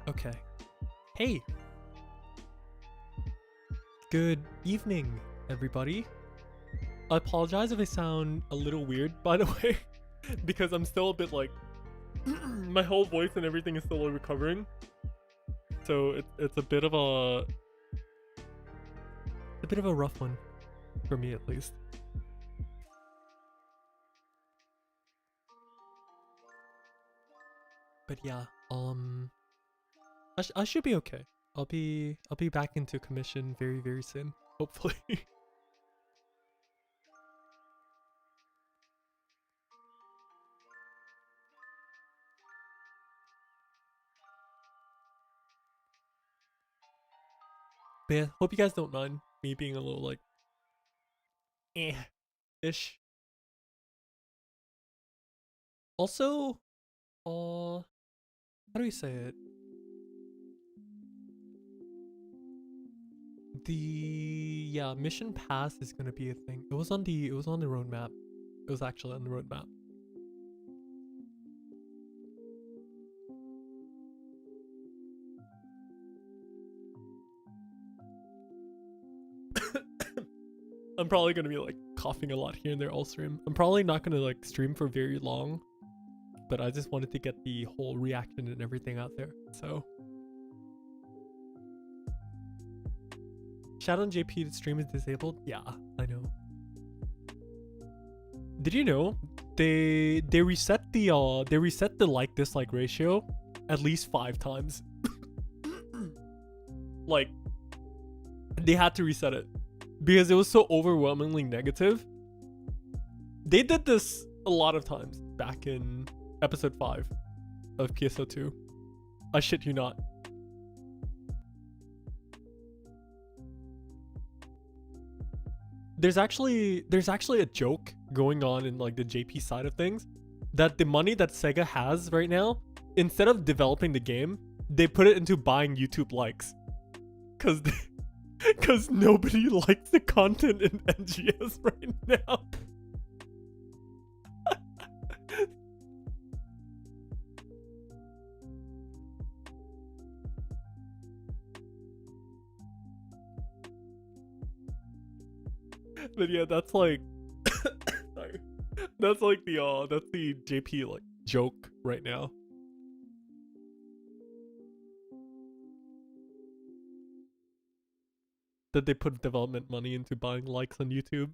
Okay. Hey. Good evening, everybody. I apologize if I sound a little weird, by the way, because I'm still a bit like my whole voice and everything is still recovering. So it's a bit of a rough one for me, at least. But yeah, I should be okay. I'll be back into commission very, very soon, hopefully. But yeah, hope you guys don't mind me being a little like ish. Also, how do we say it? The mission pass is gonna be a thing. It was on the roadmap. It was actually on the roadmap. I'm probably gonna be like coughing a lot here and there all stream. I'm probably not gonna like stream for very long, but I just wanted to get the whole reaction and everything out there. So shout out JP, the stream is disabled. Yeah, I know. Did you know they reset the like dislike ratio at least 5 times? Like they had to reset it because it was so overwhelmingly negative. They did this a lot of times back in episode 5 of PSO2. I shit you not. There's actually a joke going on in like the JP side of things that the money that SEGA has right now, instead of developing the game, they put it into buying YouTube likes. Cause nobody likes the content in NGS right now. But yeah, that's like sorry. That's like the JP like joke right now. That they put development money into buying likes on YouTube.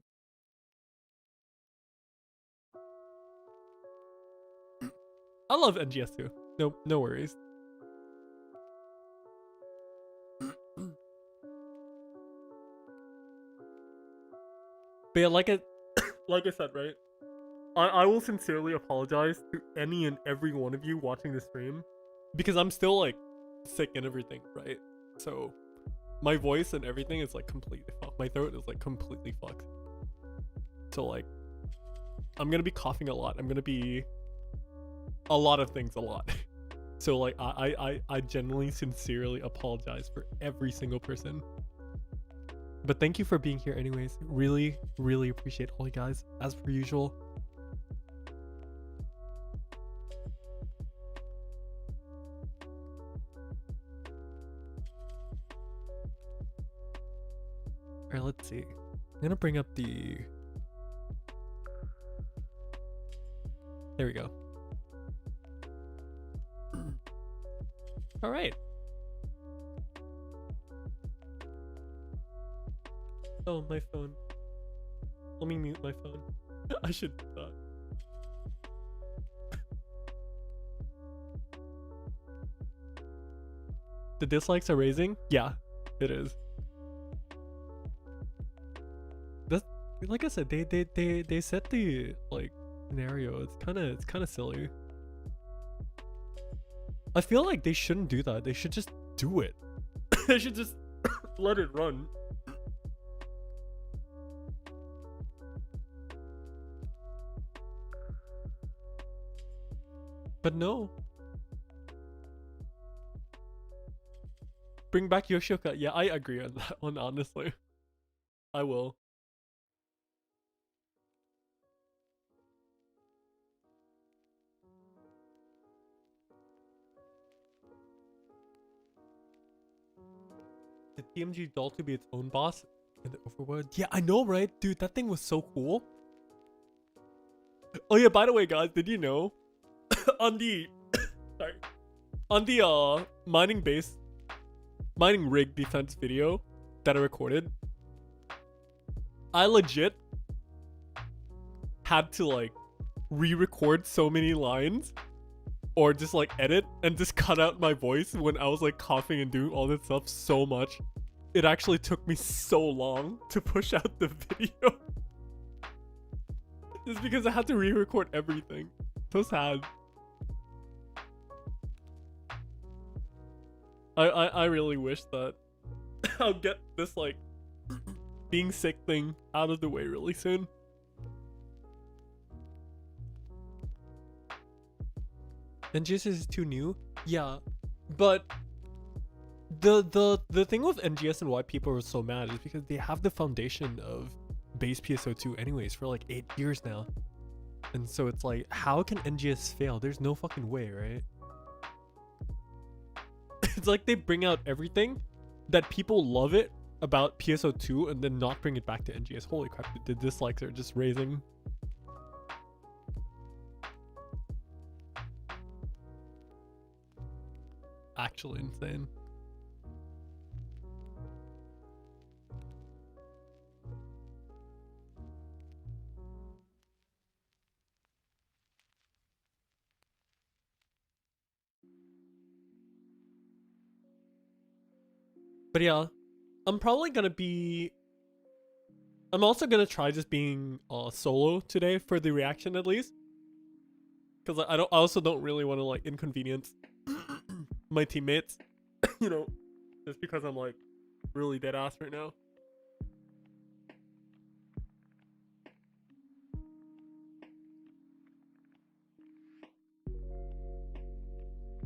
I love NGS too. No worries. But yeah, like I said, right? I will sincerely apologize to any and every one of you watching the stream because I'm still like sick and everything, right? So my voice and everything is like completely fucked. My throat is like completely fucked. So like I'm gonna be coughing a lot. I'm gonna be a lot of things a lot. So like I genuinely sincerely apologize for every single person. But thank you for being here anyways. Really, really appreciate all you guys as per usual. Alright, let's see. I'm gonna bring up the... There we go. Alright. Oh, my phone. Let me mute my phone. I should do that. The dislikes are raising? Yeah, it is. That's, like I said, they set the like scenario. It's kind of silly. I feel like they shouldn't do that. They should just do it. They should just let it run. But no. Bring back Yoshioka. Yeah, I agree on that one, honestly. I will. TMG doll to be its own boss in the overworld. Yeah, I know, right? Dude, that thing was so cool. Oh yeah, by the way, guys, did you know on the sorry, on the mining rig defense video that I recorded, I legit had to like re-record so many lines or just like edit and just cut out my voice when I was like coughing and doing all that stuff so much. It actually took me so long to push out the video. Just because I had to re-record everything. So sad. I really wish that I'll get this like being sick thing out of the way really soon. NGS is too new? Yeah. But the thing with NGS and why people are so mad is because they have the foundation of base PSO2 anyways for like 8 years now. And so it's like, how can NGS fail? There's no fucking way, right? It's like they bring out everything that people love it about PSO2 and then not bring it back to NGS. Holy crap, the dislikes are just raising. Actually insane. But yeah, I'm probably gonna be... I'm also gonna try just being solo today for the reaction at least. Because I also don't really want to like inconvenience my teammates. You know, just because I'm like really dead ass right now.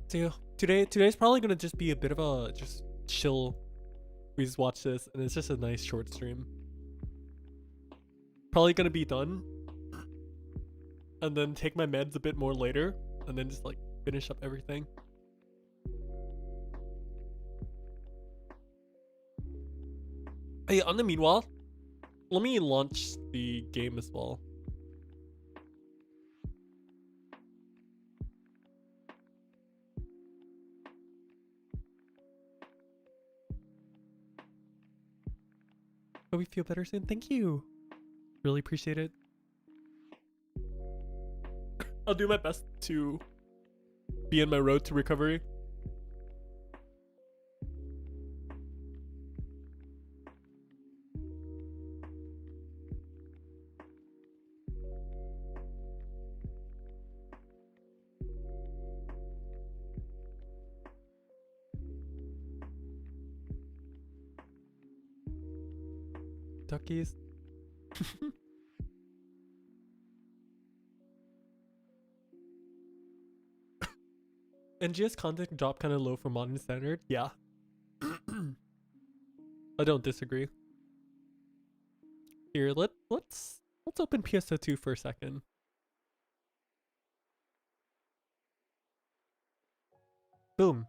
So yeah, today's probably gonna just be a bit of a just chill. We just watch this and it's just a nice short stream. Probably gonna be done and then take my meds a bit more later and then just like finish up everything. Hey, on the meanwhile, let me launch the game as well. Hope you feel better soon. Thank you. Really appreciate it. I'll do my best to be in my road to recovery. Duckies. NGS content dropped kind of low for modern standard. Yeah. I don't disagree. Here, let's open PSO2 for a second. Boom.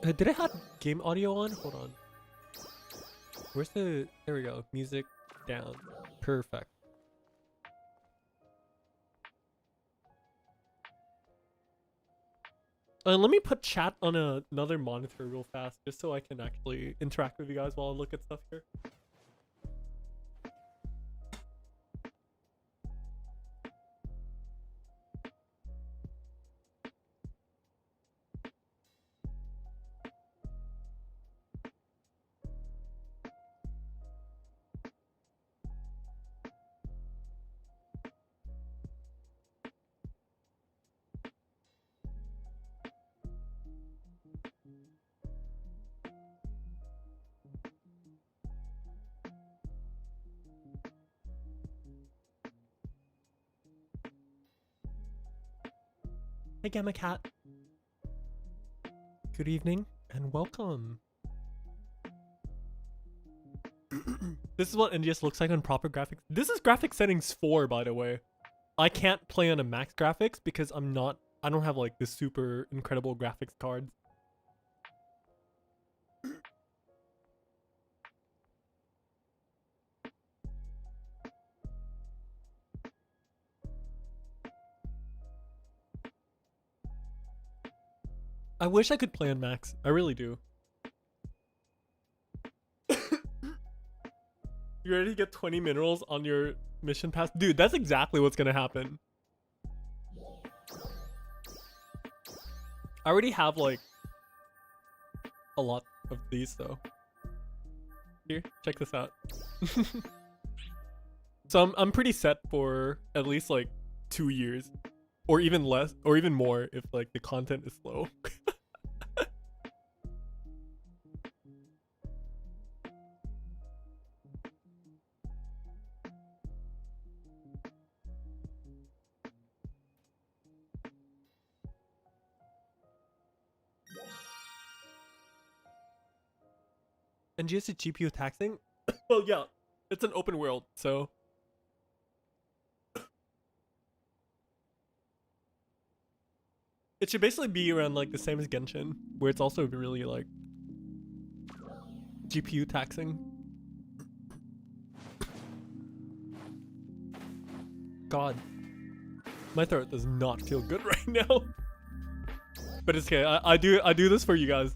Did I have game audio on? Hold on. Where's the... There we go. Music down. Perfect. Let me put chat on another monitor real fast, just so I can actually interact with you guys while I look at stuff here. Hey Gamma Cat. Good evening and welcome. This is what NGS looks like on proper graphics. This is graphic settings 4, by the way. I can't play on a max graphics because I don't have like the super incredible graphics cards. I wish I could play on max. I really do. You ready to get 20 minerals on your mission pass? Dude, that's exactly what's gonna happen. I already have like a lot of these though. Here, check this out. So I'm pretty set for at least like 2 years. Or even less, or even more if like the content is slow. NGS is GPU taxing? Well, yeah, it's an open world, so. It should basically be around like the same as Genshin, where it's also really like GPU taxing. God, my throat does not feel good right now. But it's okay. I do this for you guys.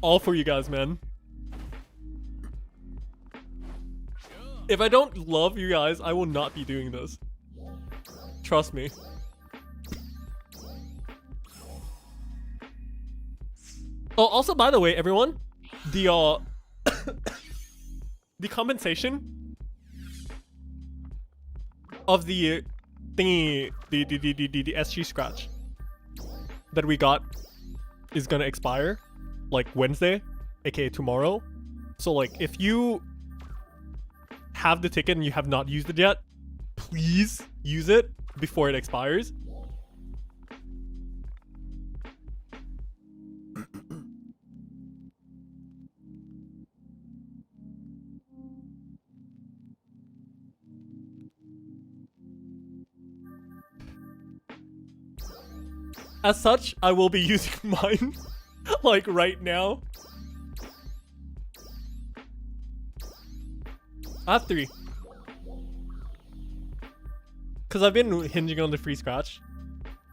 All for you guys, man. If I don't love you guys, I will not be doing this. Trust me. Oh, also, by the way, everyone, the the compensation of the thingy, the SG scratch that we got is gonna expire like Wednesday, aka tomorrow. So like, if you have the ticket and you have not used it yet, please use it before it expires. As such, I will be using mine, like right now. I have 3. Because I've been hinging on the free scratch.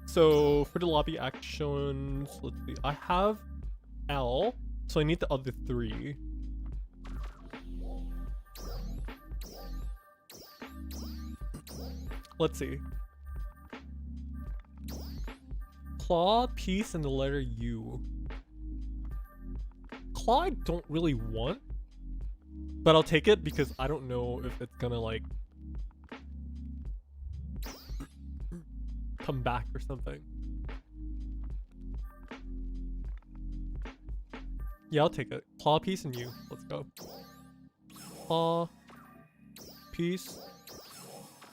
So for the lobby actions, let's see. I have L, so I need the other 3. Let's see. Claw, peace, and the letter U. Claw I don't really want, but I'll take it because I don't know if it's gonna like come back or something. Yeah, I'll take it. Claw, peace, and U. Let's go. Claw, peace,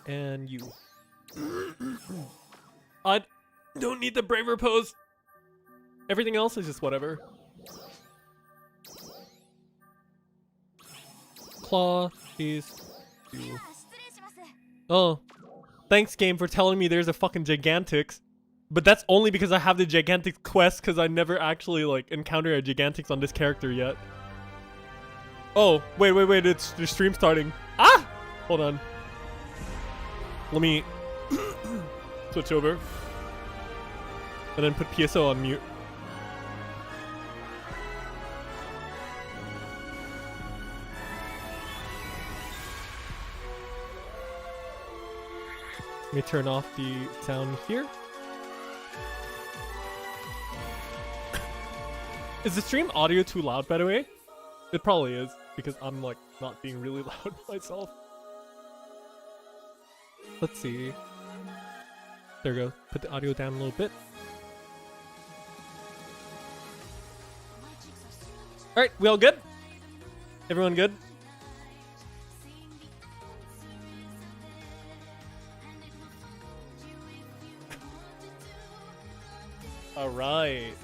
and U. I don't need the braver pose. Everything else is just whatever. Claw, peace, U. Oh, thanks game for telling me there's a fucking Gigantics. But that's only because I have the Gigantics quest, because I never actually like encountered a Gigantics on this character yet. Oh, wait, it's the stream starting. Ah! Hold on. Let me switch over. And then put PSO on mute. Let me turn off the sound here. Is the stream audio too loud, by the way? It probably is, because I'm like not being really loud myself. Let's see. There we go. Put the audio down a little bit. Alright, we all good? Everyone good? Alright.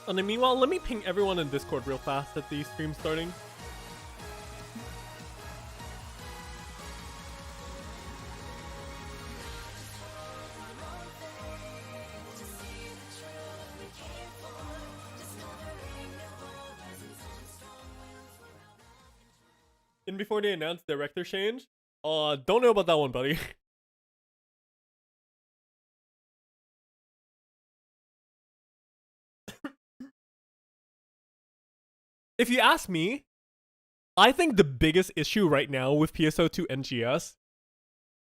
And then meanwhile, let me ping everyone in Discord real fast at the stream starting. And before they announce director change, don't know about that one, buddy. If you ask me, I think the biggest issue right now with PSO2NGS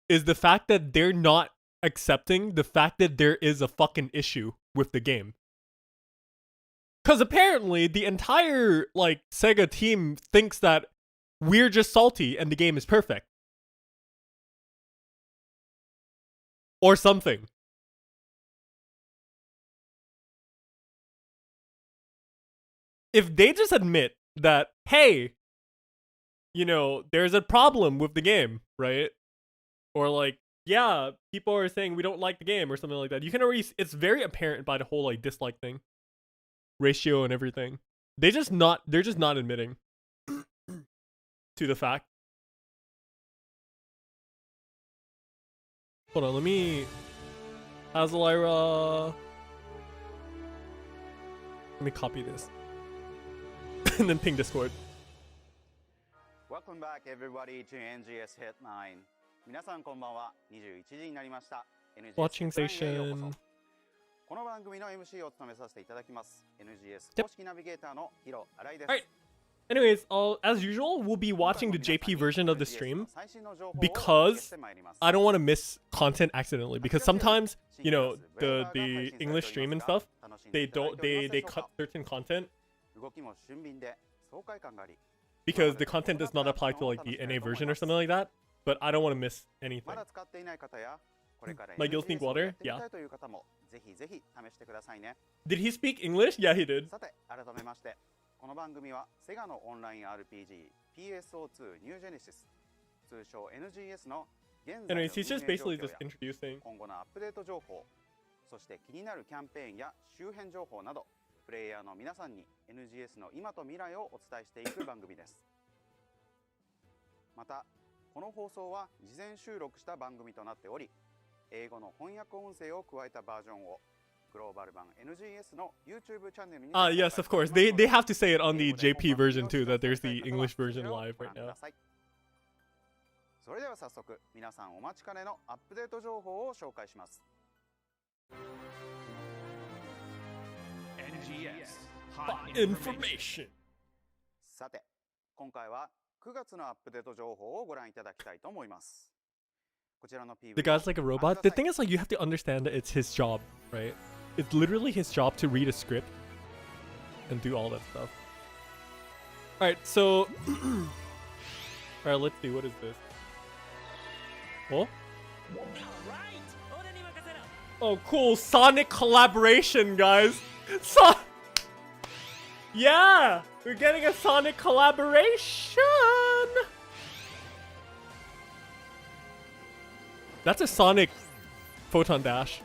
is the fact that they're not accepting the fact that there is a fucking issue with the game. Because apparently the entire, like, SEGA team thinks that we're just salty and the game is perfect. Or something. If they just admit that, hey, you know, there's a problem with the game, right? Or like, yeah, people are saying we don't like the game or something like that. You can already, it's very apparent by the whole like dislike thing. Ratio and everything. They're just not admitting to the fact. Hold on, let me Azalira. Let me copy this. And then ping Discord. Welcome back everybody to NGS Hit 9. 皆さんこんばんは。21時になりました。Watching station. この番組の MC を務めさせていただきます。NGS 公式ナビゲーターのヒロ新井です。Alright. Anyways, as usual, we'll be watching the JP version of the stream because I don't want to miss content accidentally. Because sometimes, you know, the English stream and stuff, they cut certain content because the content does not apply to like the NA version or something like that. But I don't want to miss anything. My gills need water? Yeah. Did he speak English? Yeah, he did. この番組は SEGA のオンライン RPG PSO2NGS 通称 NGS の現在の Anyways, he's just basically just introducing. 今後のアップデート情報、そして気になるキャンペーンや周辺情報など、プレイヤーの皆さんに NGS の今と未来をお伝えしていく番組です。また、この放送は事前収録した番組となっており、英語の翻訳音声を加えたバージョンを yes, of course. They have to say it on the JP version too, that there's the English version live right now. それでは早速皆さんお待ちかねのアップデート情報を紹介します。Hot information. さて、今回は9月のアップデート情報をご覧いただきたいと思います。こちらの PV。 The guy's like a robot. The thing is, like, you have to understand that it's his job, right? It's literally his job to read a script and do all that stuff. Alright, so... Alright, let's see. What is this? Oh? Oh, cool. Sonic collaboration, guys. Yeah! We're getting a Sonic collaboration! That's a Sonic Photon Dash.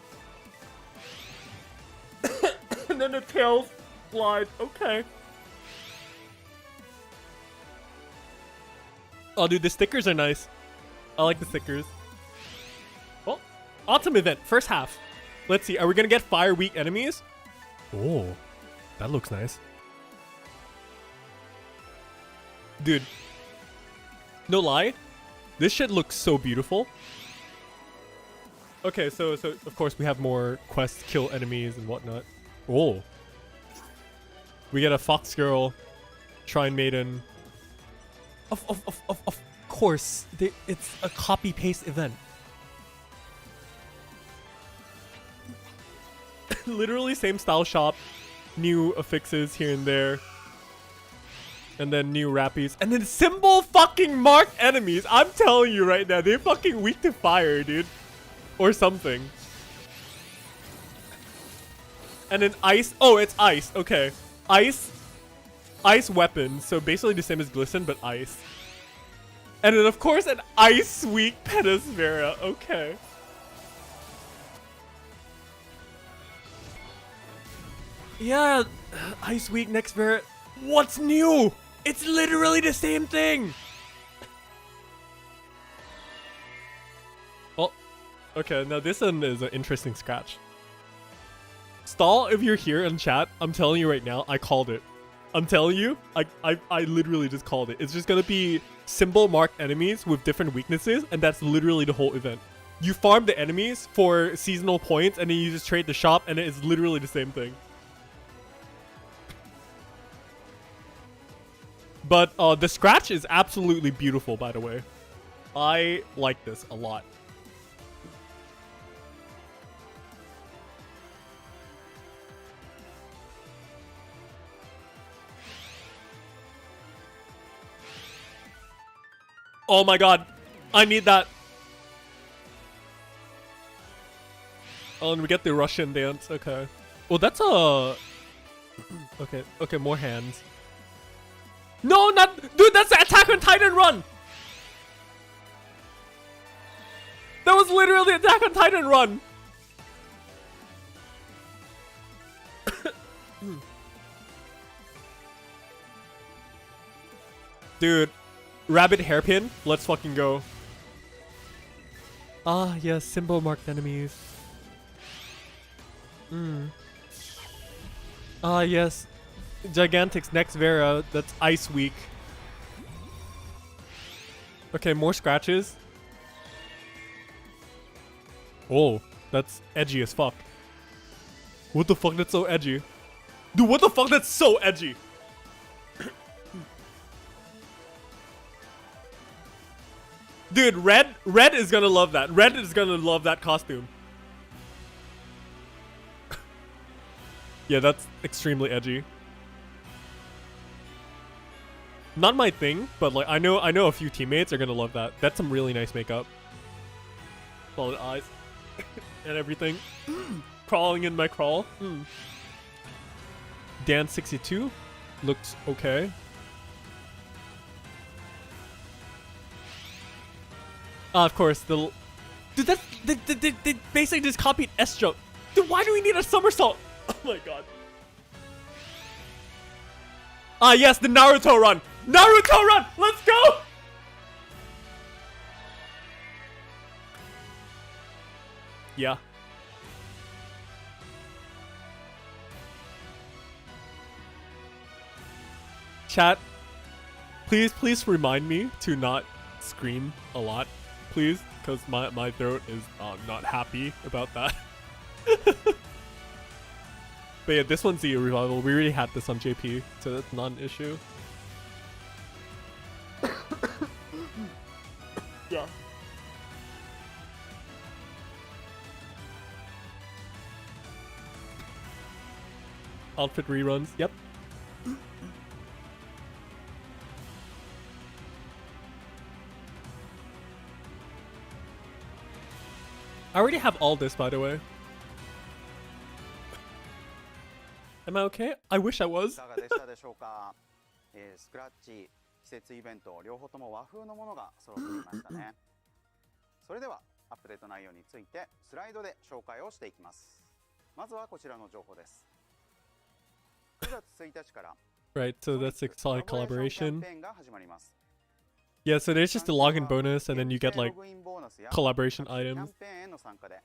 And then the tail slides. Okay. Oh, dude, the stickers are nice. I like the stickers. Oh, autumn event, first half. Let's see, are we gonna get fire weak enemies? Oh, that looks nice. Dude, no lie, this shit looks so beautiful. Okay, so of course we have more quests, kill enemies and whatnot. Oh. We get a Fox Girl, Shrine Maiden. Of course, it's a copy-paste event. Literally same style shop, new affixes here and there. And then new rappies. And then symbol fucking marked enemies. I'm telling you right now, they're fucking weak to fire, dude. Or something. And then ice. Oh, it's ice. Okay. Ice weapon. So basically the same as Glisten, but ice. And then of course an ice weak Penisphera. Okay. Yeah, Ice Week, next Vera. What's new? It's literally the same thing. Oh, okay. Now this one is an interesting scratch. Stall, if you're here in chat, I'm telling you right now, I called it. I'm telling you, I literally just called it. It's just gonna be symbol marked enemies with different weaknesses, and that's literally the whole event. You farm the enemies for seasonal points, and then you just trade the shop, and it is literally the same thing. But the scratch is absolutely beautiful, by the way. I like this a lot. Oh my god, I need that. Oh, and we get the Russian dance. Okay. Well, that's a. Okay, more hands. No, not dude. That's the Attack on Titan run. That was literally the Attack on Titan run. Dude, rabbit hairpin. Let's fucking go. Ah, yes, symbol marked enemies. Ah, yes. Gigantic's next Vera. That's Ice Week. Okay, more scratches. Oh, that's edgy as fuck. What the fuck? That's so edgy. Dude, what the fuck? That's so edgy. Dude, Red is gonna love that. Red is gonna love that costume. Yeah, that's extremely edgy. Not my thing, but like I know a few teammates are gonna love that. That's some really nice makeup. Solid eyes and everything. Crawling in my crawl. Dan 62 looks okay. Of course, the dude, that's they basically just copied S jump. Dude, why do we need a somersault? Oh my god. Ah yes, the Naruto run. Naruto run. Let's go. Yeah. Chat, please remind me to not scream a lot, please, because my throat is not happy about that. But yeah, this one's the revival. We already had this on JP, so that's not an issue. Yeah. Outfit reruns. Yep. I already have all this, by the way. Am I okay? I wish I was. いかがでしたでしょうか。スクラッチ、季節イベント両方とも和風のものが揃っていましたね。それではアップデート内容についてスライドで紹介をしていきます。まずはこちらの情報です。9月1日から Right, so that's a solid collaboration. キャンペーンが始まります。 Yeah, so there's just a login bonus, and then you get like collaboration キャン items. ペーンへの参加で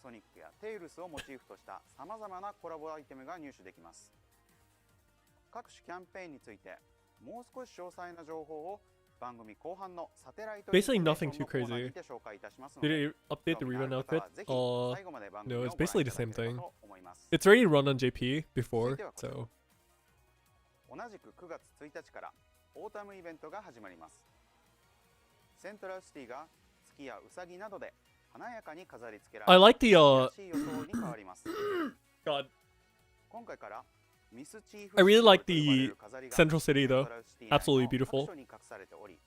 ソニックやテイルスをモチーフとしたさまざまなコラボアイテムが入手できます。各種キャンペーンについてもう少し詳細な情報を番組後半のサテライト Basically nothing too crazy. にて紹介いたしますの Did で it update the rerun outfit? ぜひ最後まで番組を No, ご it's 覧 basically い the ただ same ければ thing. と思います。 It's already run on JP before, so. 同じく9月1日からオータムイベントが始まります。セントラルシティが月やウサギなどで華やかに飾り付けられ I like the らしい予想に変わります。 God. 今回からミスチーフ I really like と呼ばれ the る飾りが Central City セント though. ラルシティ内 Absolutely の beautiful. 各所に隠されており、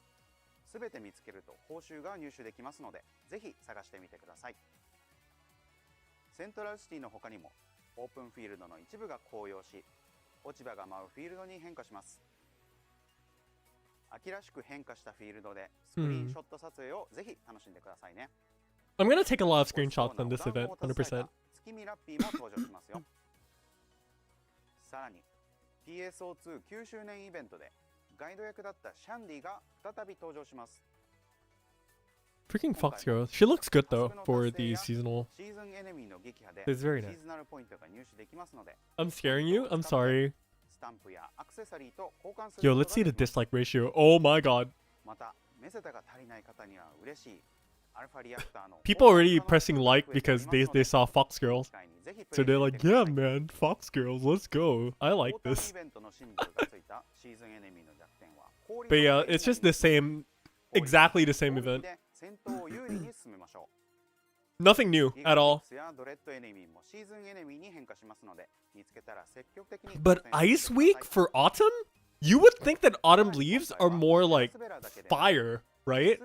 すべて見つけると報酬が入手できますので、ぜひ探してみてください。セントラルシティの他にもオープンフィールドの一部が紅葉し、落ち葉が舞うフィールドに変化します。秋らしく変化したフィールドでスクリーンショット撮影をぜひ楽しんでくださいね。 I'm gonna take a lot of screenshots on this event, 100%. 月見ラッピーも登場しますよ。さらに PSO2 9周年イベントでガイド役だったシャンディが再び登場します。 Freaking Fox Girl. She looks good though for the seasonal. シーズンエネミーの撃破で It's very シ nice. ーズナルポイントが入手できますので、 I'm scaring you? I'm sorry. スタンプやアクセサリーと交換する Yo, こと let's see が the できます。 dislike ratio. Oh my god. またメセタが足りない方には嬉しいアルファリアクターの People already pressing like because they saw Fox Girls. So they're like, yeah, man, Fox Girls, let's go. I like this. But yeah, it's just the same, exactly the same event. Nothing new at all. But Ice Week for Autumn? You would think that Autumn Leaves are more like fire, right?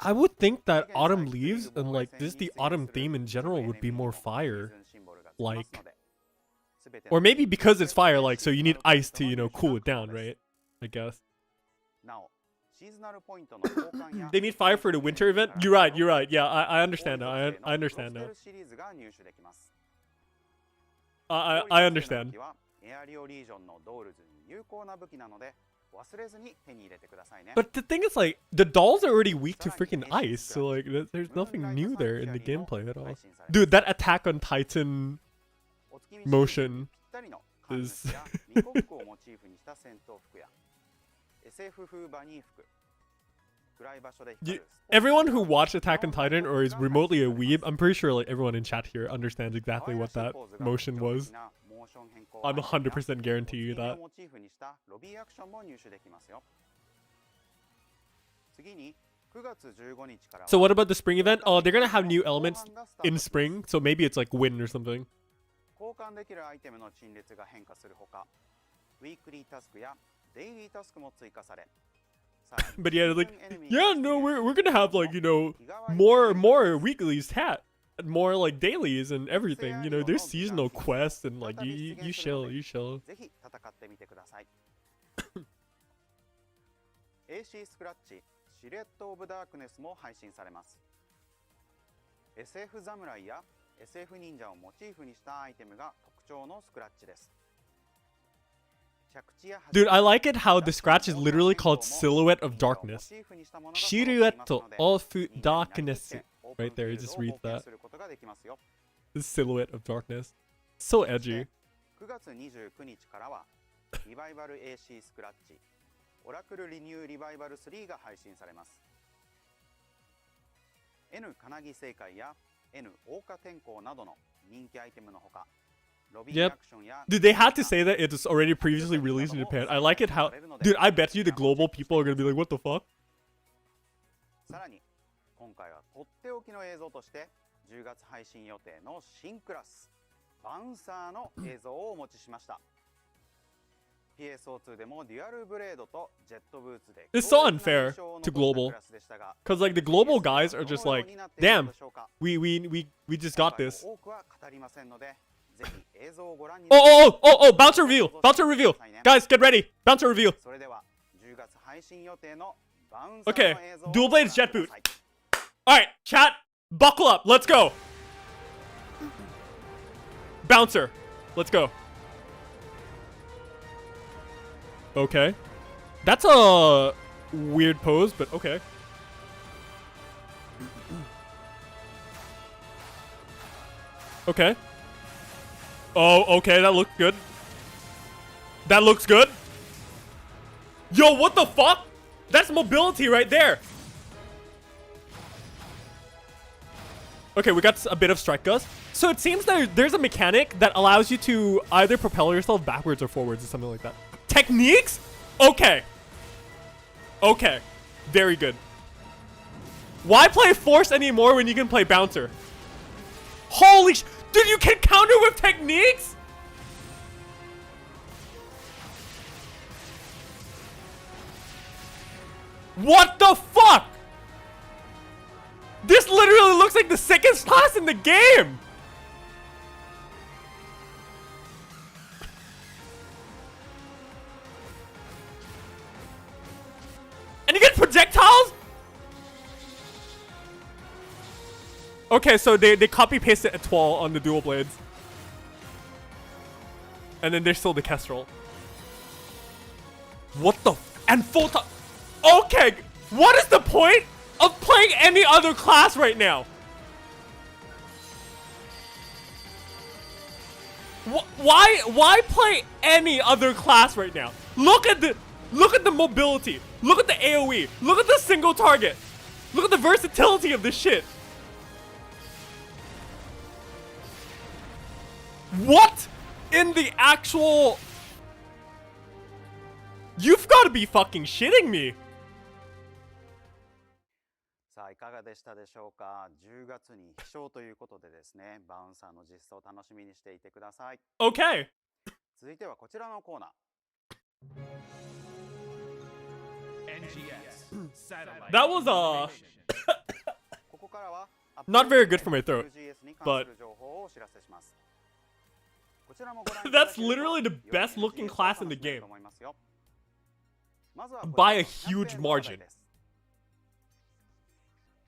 I would think that Autumn Leaves and like just the autumn theme in general would be more fire. Like, or maybe because it's fire, like, so you need ice to, you know, cool it down, right? I guess. They need fire for the winter event? You're right, you're right. Yeah, I understand now. I understand now. I understand. But the thing is, like, the dolls are already weak to freaking ice, so like, there's nothing new there in the gameplay at all. Dude, that Attack on Titan motion is... Everyone who watched Attack on Titan or is remotely a weeb, I'm pretty sure like everyone in chat here understands exactly what that motion was. I'm 100% guarantee you that. So what about the spring event? Oh, they're gonna have new elements in spring, so maybe it's like wind or something. But yeah, like, yeah, no, we're gonna have like, you know, more weeklies, more like dailies and everything. You know, there's seasonal quests and like you chill. AC スクラッチシルエット・オブ・ダークネスも配信されます。 SF 侍や SF 忍者をモチーフにしたアイテムが特徴のスクラッチです。 Dude, I like it how the scratch is literally called Silhouette of Darkness. Silhouette of Darkness. Right there, just read that. The Silhouette of Darkness. So edgy. 9月29日からはリバイバル AC スクラッチオラクルリニューリバイバル3が配信されます。 N 金木正解や N 桜花天候などの人気アイテムのほか Yep. Dude, they had to say that it was already previously released in Japan. I like it how... Dude, I bet you the global people are gonna be like, what the fuck? さらに今回はとっておきの映像として10月配信予定の新クラスバウンサーの映像をお持ちしました。 PSO2 でもデュアルブレードとジェットブーツで It's so unfair to global. Cause like the global guys are just like, damn, we just got this. Oh, bouncer reveal! Bouncer reveal! Guys, get ready! Bouncer reveal! Okay, dual blades jet boot. Alright, chat, buckle up, let's go! Bouncer, let's go. Okay. That's a weird pose, but okay. Okay. Oh, okay, that looks good. That looks good. Yo, what the fuck? That's mobility right there. Okay, we got a bit of strike gust. So it seems that there's a mechanic that allows you to either propel yourself backwards or forwards or something like that. Techniques? Okay. Okay. Very good. Why play Force anymore when you can play Bouncer? Holy sh... Dude, you can counter with techniques? What the fuck? This literally looks like the sickest class in the game! And you get projectiles? Okay, so they copy pasted Etoile on the dual blades. And then there's still the Kestrel. What the and full time. Okay, what is the point of playing any other class right now? Why play any other class right now? Look at the mobility. Look at the AoE. Look at the single target. Look at the versatility of this shit. What in the actual... You've got to be fucking shitting me. さあいかがでしたでしょうか。10月に飛翔ということでですね、バウンサーの実装を楽しみにしていてください。 Okay. 続いてはこちらのコーナー。 That was ここからは not very good for my throat, NGS に関 but する情報をお知らせします。こちらもご覧いただ that's けると literally the より best looking NGS を class in the 楽しめる game と思いますよ。まずは by a こちら huge のキャンペーンの話題 margin. です。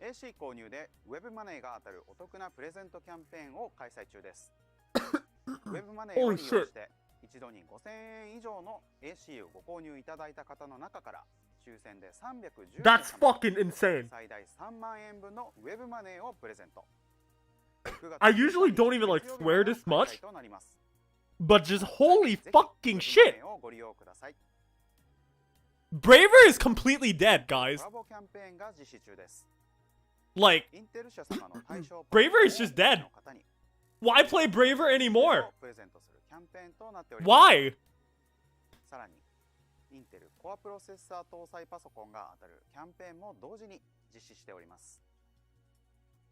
AC 購入でウェブマネーが当たるお得なプレゼントキャンペーンを開催中です。ウェブマネーを利用して一度に5000円以上の AC をご購入いただいた方の中から抽選で310 That's 名様 fucking insane. 最大3万円分のウェブマネーをプレゼント。 I usually don't even like swear this much, 開催となります。 but just holy ぜひ fucking ウェブマ shit. ネーをご利用ください。 Braver is completely dead, コ guys. ラボキャンペーンが実施中です。 Like, インテル社様の対象 Braver is just dead. の方に why play Braver anymore? プレゼントするキャンペーンとなっております。 Why? さらにインテルコアプロセッサー搭載パソコンが当たるキャンペーンも同時に実施しております。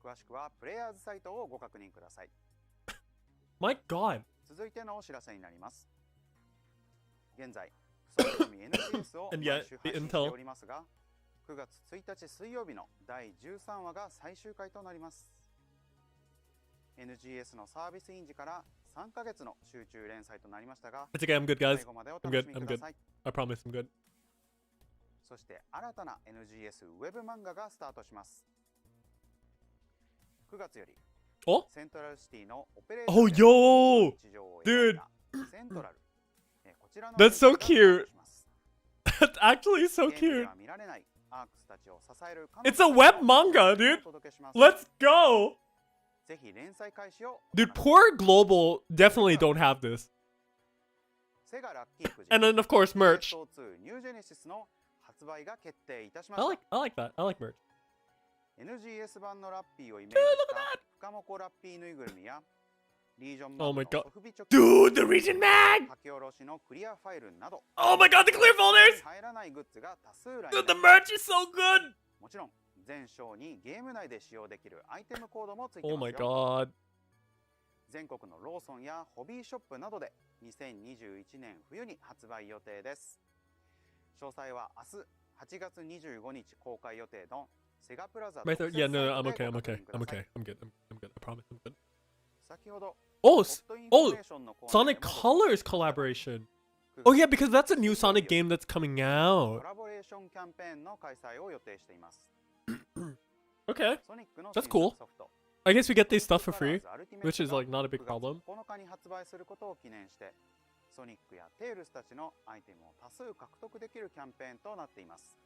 詳しくはプレイヤーズサイトをご確認ください。 My god. 続いてのお知らせになります。現在ソニーのみ NGS を And 毎 yet, 週 the 配信して Intel. おりますが、9月1日水曜日の第13話が最終回となります。 NGS のサービスイン時から3ヶ月の集中連載となりましたが、 It's okay, I'm good, guys. 最後までお I'm 楽し good, み I'm くだ good. さい。 I promise I'm good. そして新たな NGS ウェブ漫画がスタートします。9月より Oh? セントラルシティのオペレータ Oh, ーで yo! 日常を描 Dude. いたセントラル、こちらの That's so 連載がスタートします。 That's actually so ゲームで cute. は見られないアークスたちを支える It's a web manga, dude. お届けします。 Let's go! ぜひ連載開始を Dude, poor Global definitely don't have this. セガラッキーくじ And then, of course, merch. PSO2 ニュージェネシスの発売が決定いたしま I した。 like that. I like merch. NGS 版のラッピーをイメージした深モコラッピーぬいぐるみやリージョンマ Oh ン my の god. ソフビチョキ Dude, the region mag! 書き下ろしのクリアファイルなど Oh my god, the clear folders! 入らないグッズが多数来 Dude, 店 the merch is so good! もちろん全章にゲーム内で使用できるアイテムコードもついてい Oh ま my すよ。 god. 全国のローソンやホビーショップなどで2021年冬に発売予定です。詳細は明日8月25日公開予定のセガプラザ My 特 throat. 設 Yeah, サイ no, no, ト I'm で okay, ご I'm 確 okay. 認く I'm ださい。 okay. I'm good. I'm good. I promise I'm good. 先ほど Oh, ホットインフォ oh, メーションのコーナー Sonic でも Colors collaboration. Oh yeah, because that's a new Sonic game that's coming コ out. ラボレーションキャンペーンの開催を予定しています。 Okay. ソニックの That's 新 cool. 作ソフト I guess we get these stuff for カラー free, ズアルティメッ which ト is が like not a big 9月 problem. 9日に発売することを記念してソニックやテールスたちのアイテムを多数獲得できるキャンペーンとなっています。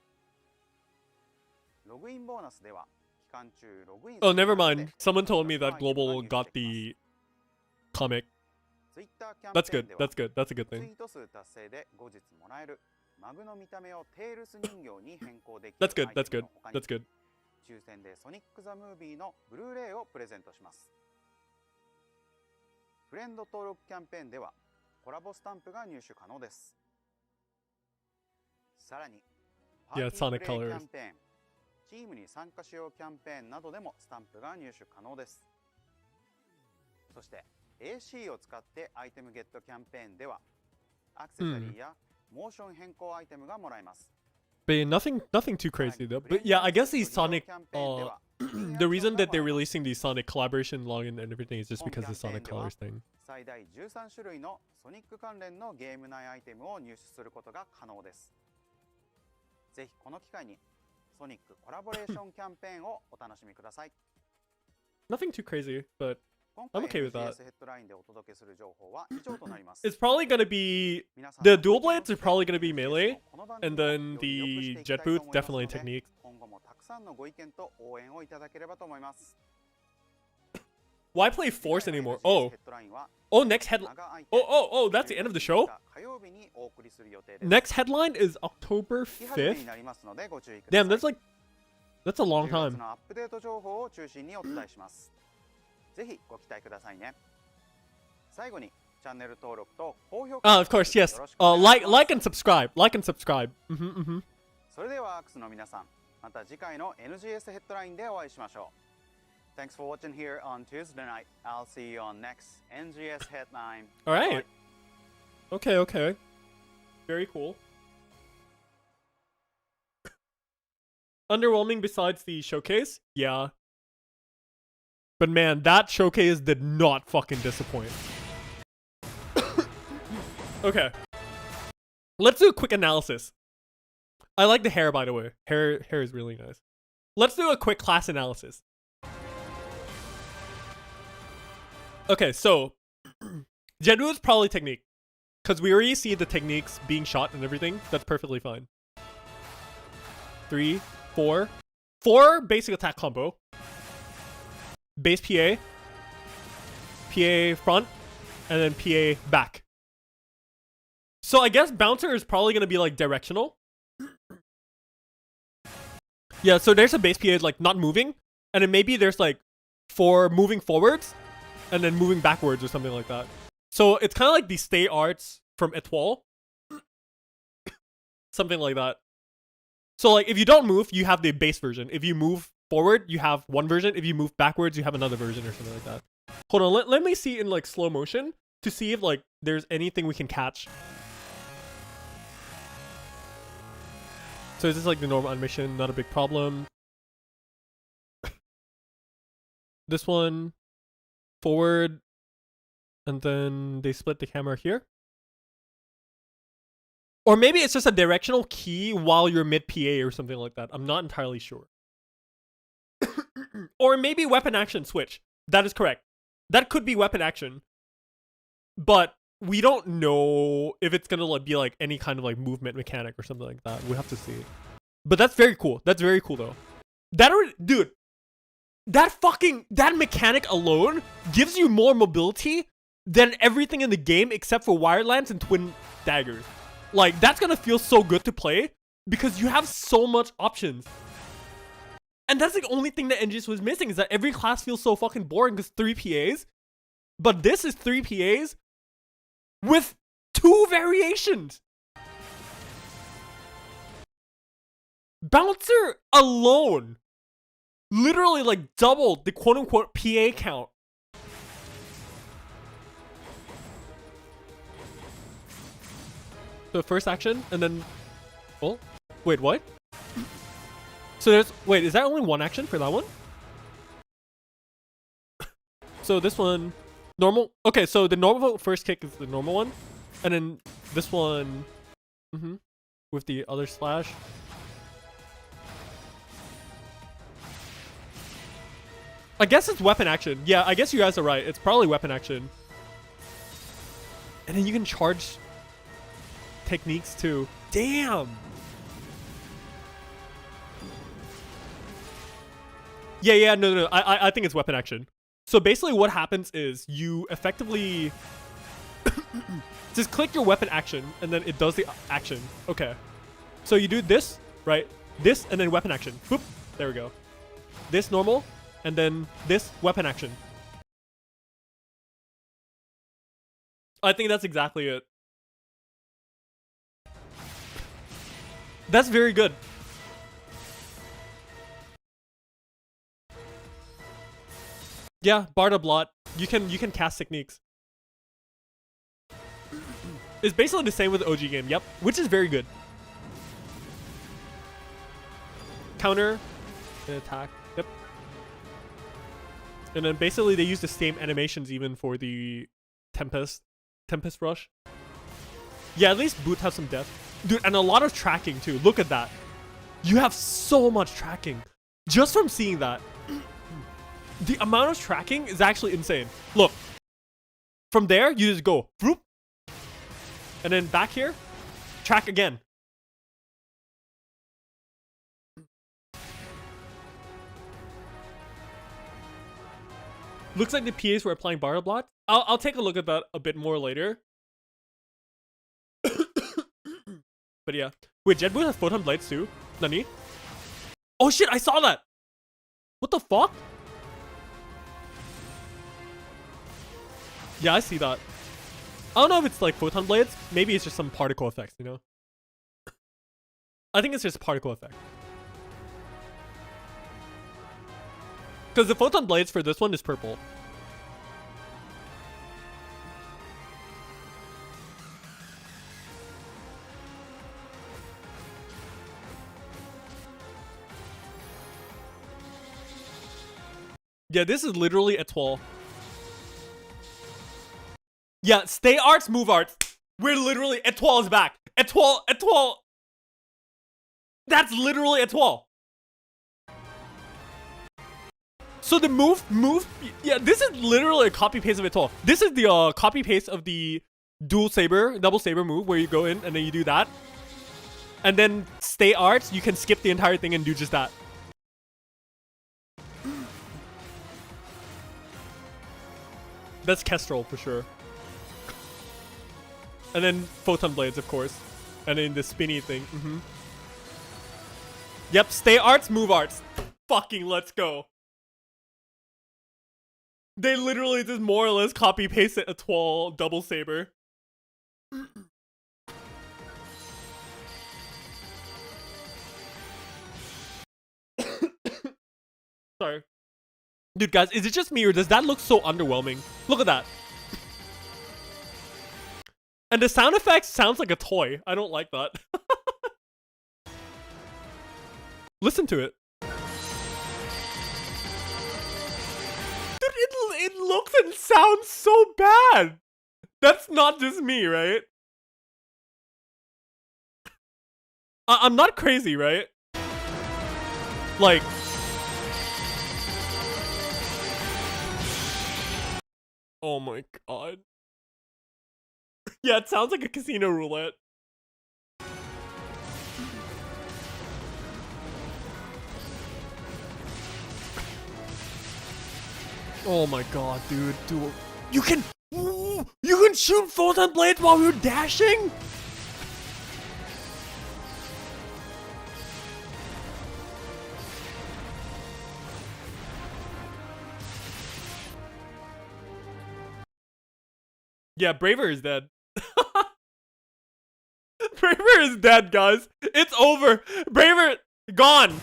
ログインボーナスでは期間中ログイン Oh, never mind. Someone told me that Global got the comic. That's good. That's good. That's a good ツイ thing. ート数達成で後日もらえるマグの見た目をテールス人形に変更できる That's good. アイテ That's ム good. の他に That's good. 抽選でソニック・ザ・ムービーのブルーレイをプレゼントします。フレンド登録キャンペーンではコラボスタンプが入手可能です。さらにパー Yeah, ティー Sonic プレイキャ Colors. ンペーン、チームに参加しようキャンペーンなどでもスタンプが入手可能です。そして AC を使ってアイテムゲットキャンペーンではアクセサリーやモーション変更アイテムがもらえます。 But yeah, nothing too crazy though. But yeah, I guess these Sonic, the reason that they're releasing these Sonic collaboration login and everything is just because of the Sonic Colors thing. 最大13種類のソニック関連のゲーム内アイテムを入手することが可能です。ぜひこの機会にソニックコラボレーションキャンペーンをお楽しみください。 Nothing too crazy, but I'm okay with that. NGS ヘッドラインでお届けする情報は以上となります。 It's probably gonna be the dual blades are probably gonna be melee, and then the jet boots definitely techniques. 今後もたくさんのご意見と応援をいただければと思います。 Why play Force anymore? Oh, next headline. Oh, that's the end of the show? Next headline is October 5th? Damn, that's a long time. アップデート情報を中心にお伝えします。ぜひご期待くださいね。最後にチャンネル登録と高評価 of course, yes. Like and subscribe. Like and subscribe. それではアークスの皆さん、また次回の NGS ヘッドラインでお会いしましょう。Thanks for watching here on Tuesday night. I'll see you on next NGS headline. All right. Okay. Very cool. Underwhelming besides the showcase? Yeah. But man, that showcase did not fucking disappoint. Okay. Let's do a quick analysis. I like the hair, by the way. Hair is really nice. Let's do a quick class analysis. Okay, so Genwu is probably technique. Because we already see the techniques being shot and everything. That's perfectly fine. 3, 4. 4 basic attack combo. Base PA. PA front. And then PA back. So I guess bouncer is probably going to be like directional. Yeah, so there's a base PA like not moving. And then maybe there's like 4 moving forwards. And then moving backwards or something like that. So it's kind of like the stay arts from Etoile. Something like that. So like if you don't move, you have the base version. If you move forward, you have one version. If you move backwards, you have another version or something like that. Hold on, let me see in like slow motion to see if like there's anything we can catch. So is this like the normal animation? Not a big problem. This one. Forward, and then they split the camera here. Or maybe it's just a directional key while you're mid PA or something like that. I'm not entirely sure. Or maybe weapon action switch. That is correct. That could be weapon action. But we don't know if it's gonna like be like any kind of like movement mechanic or something like that. We have to see. But that's very cool. That's very cool though. Dude. That mechanic alone gives you more mobility than everything in the game except for wire lance and twin daggers. Like, that's gonna feel so good to play because you have so much options. And that's the only thing that NGS was missing is that every class feels so fucking boring because 3 PAs. But this is 3 PAs with 2 variations. Bouncer alone literally like doubled the quote-unquote PA count. So first action, and then... Oh, wait, what? So there's... Wait, is that only one action for that one? So this one... Normal... Okay, so the normal first kick is the normal one. And then this one... With the other slash. I guess it's weapon action. Yeah, I guess you guys are right. It's probably weapon action. And then you can charge techniques too. Damn. Yeah, no. I think it's weapon action. So basically what happens is you effectively just click your weapon action and then it does the action. Okay. So you do this, right? This and then weapon action. Boop. There we go. This normal. And then this weapon action. I think that's exactly it. That's very good. Yeah, Barda Blot. You can cast techniques. It's basically the same with the OG game. Yep, which is very good. Counter, and attack. Yep. And then basically they use the same animations even for the Tempest Rush. Yeah, at least Boot has some depth. Dude, and a lot of tracking too. Look at that. You have so much tracking. Just from seeing that. The amount of tracking is actually insane. Look. From there, you just go. Whoop. And then back here. Track again. Looks like the PAs were applying barrel blocks. I'll take a look at that a bit more later. But yeah. Wait, Jet Boost has photon blades too? Nani? Oh shit, I saw that! What the fuck? Yeah, I see that. I don't know if it's like photon blades. Maybe it's just some particle effects, you know? I think it's just particle effect. Because the photon blades for this one is purple. Yeah, this is literally Etoile. Yeah, stay arts, move arts. We're literally, Etoile is back. Etoile. That's literally Etoile. So the move, yeah, this is literally a copy paste of Etoile. This is the copy paste of the double saber move where you go in and then you do that. And then stay arts, you can skip the entire thing and do just that. That's Kestrel for sure. And then photon blades, of course. And then the spinny thing. Yep, stay arts, move arts. Fucking let's go. They literally just more or less copy paste it Etoile double saber. Sorry. Dude, guys, is it just me or does that look so underwhelming? Look at that. And the sound effect sounds like a toy. I don't like that. Listen to it. Dude, it looks and sounds so bad. That's not just me, right? I'm not crazy, right? Like... Oh my god. Yeah, it sounds like a casino roulette. Oh my god, dude. You can shoot photon blades while you're dashing? Yeah, Braver is dead. Braver is dead, guys. It's over. Braver, gone.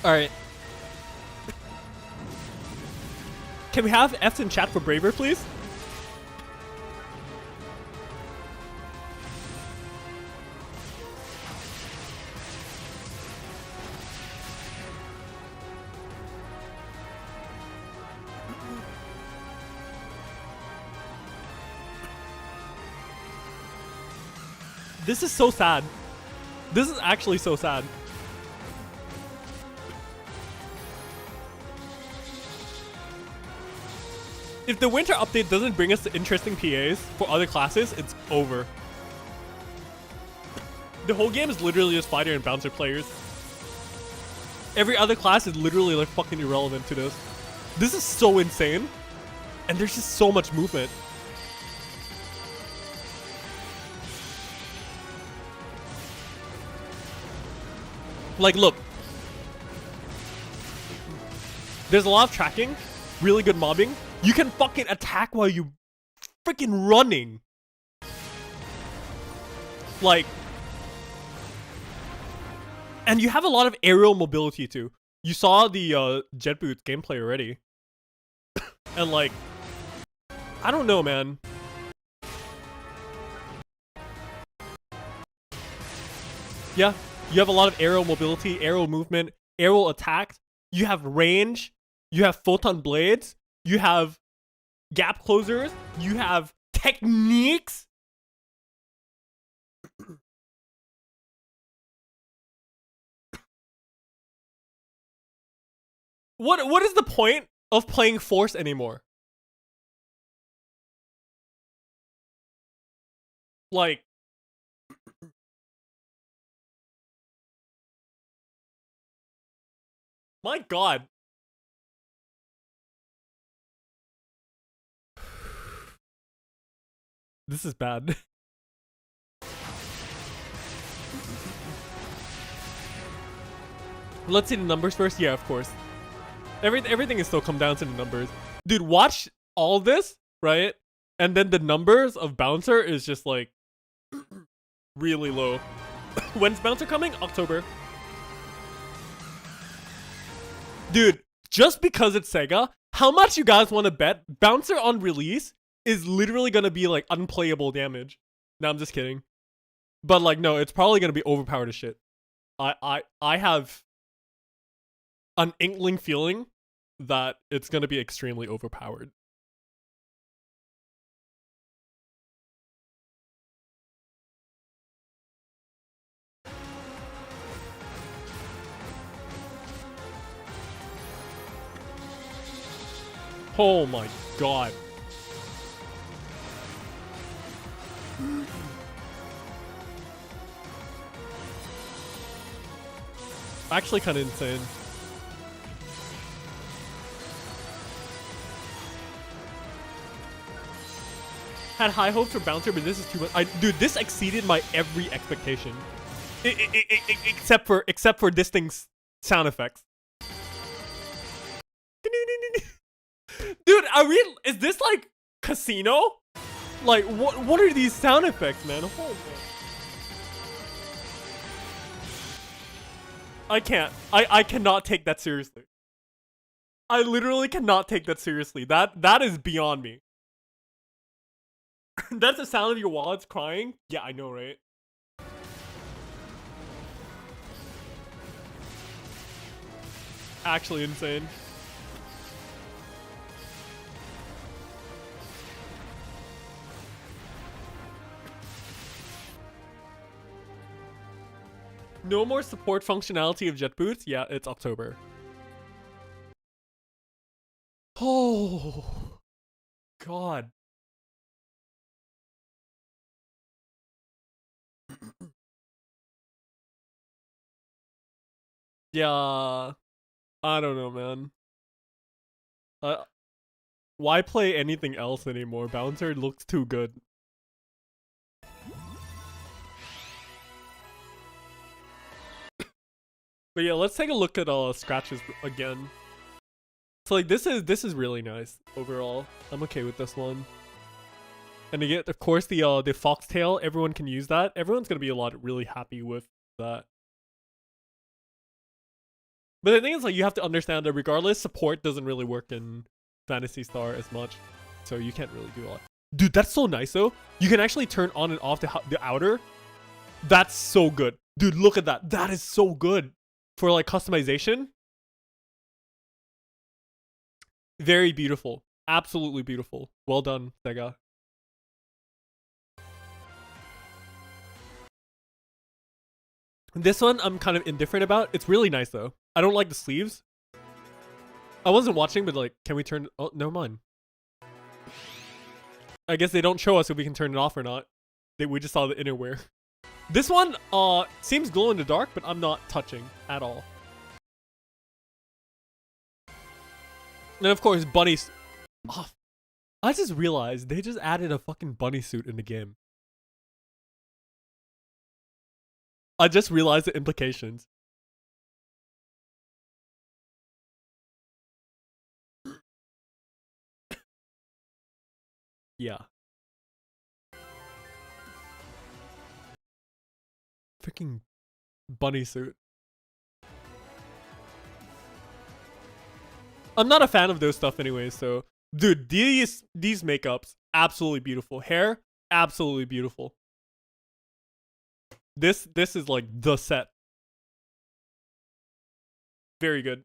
Alright. Can we have F's in chat for Braver, please? This is so sad. This is actually so sad. If the winter update doesn't bring us the interesting PAs for other classes, it's over. The whole game is literally just fighter and bouncer players. Every other class is literally like fucking irrelevant to this. This is so insane. And there's just so much movement. Like, look. There's a lot of tracking, really good mobbing. You can fucking attack while you freaking running. Like, and you have a lot of aerial mobility too. You saw the Jet Boots gameplay already. And like, I don't know, man. Yeah, you have a lot of aerial mobility, aerial movement, aerial attacks. you have range, you have photon blades, you have gap closers, you have techniques. What is the point of playing Force anymore? Like, my God. This is bad. Let's see the numbers first. Yeah, of course. Everything is still come down to the numbers. Dude, watch all this, right? And then the numbers of Bouncer is just like really low. When's Bouncer coming? October. Dude, just because it's Sega, how much you guys want to bet Bouncer on release is literally gonna be like unplayable damage? No, I'm just kidding. But like, no, it's probably gonna be overpowered as shit. I have an inkling feeling that it's gonna be extremely overpowered. Oh my God. Actually kind of insane. Had high hopes for Bouncer, but this is too much. Dude, this exceeded my every expectation. Except for this thing's sound effects. Dude, is this like Casino? Like, what are these sound effects, man? Oh, man. I can't. I cannot take that seriously. I literally cannot take that seriously. That is beyond me. That's the sound of your wallets crying? Yeah, I know, right? Actually insane. No more support functionality of jet boots? Yeah, it's October. Oh, God. Yeah, I don't know, man. Why play anything else anymore? Bouncer looks too good. But yeah, let's take a look at scratches again. So like this is really nice overall. I'm okay with this one. And to get, of course, the foxtail, everyone can use that. Everyone's gonna be really happy with that. But the thing is, like, you have to understand that regardless, support doesn't really work in Phantasy Star as much, so you can't really do a lot. Dude, that's so nice though. You can actually turn on and off the outer. That's so good, dude. Look at that. That is so good for like customization. Very beautiful, absolutely beautiful. Well done, Sega. This one I'm kind of indifferent about. It's really nice though. I don't like the sleeves. I wasn't watching, but like, can we turn? Oh, never mind. I guess they don't show us if we can turn it off or not. We just saw the innerwear. This one seems glow in the dark, but I'm not touching at all. And of course, bunnies. Oh, I just realized they just added a fucking bunny suit in the game. I just realized the implications. Yeah. Freaking bunny suit. I'm not a fan of those stuff anyway, so dude, these makeups absolutely beautiful. Hair absolutely beautiful. This is like the set. Very good.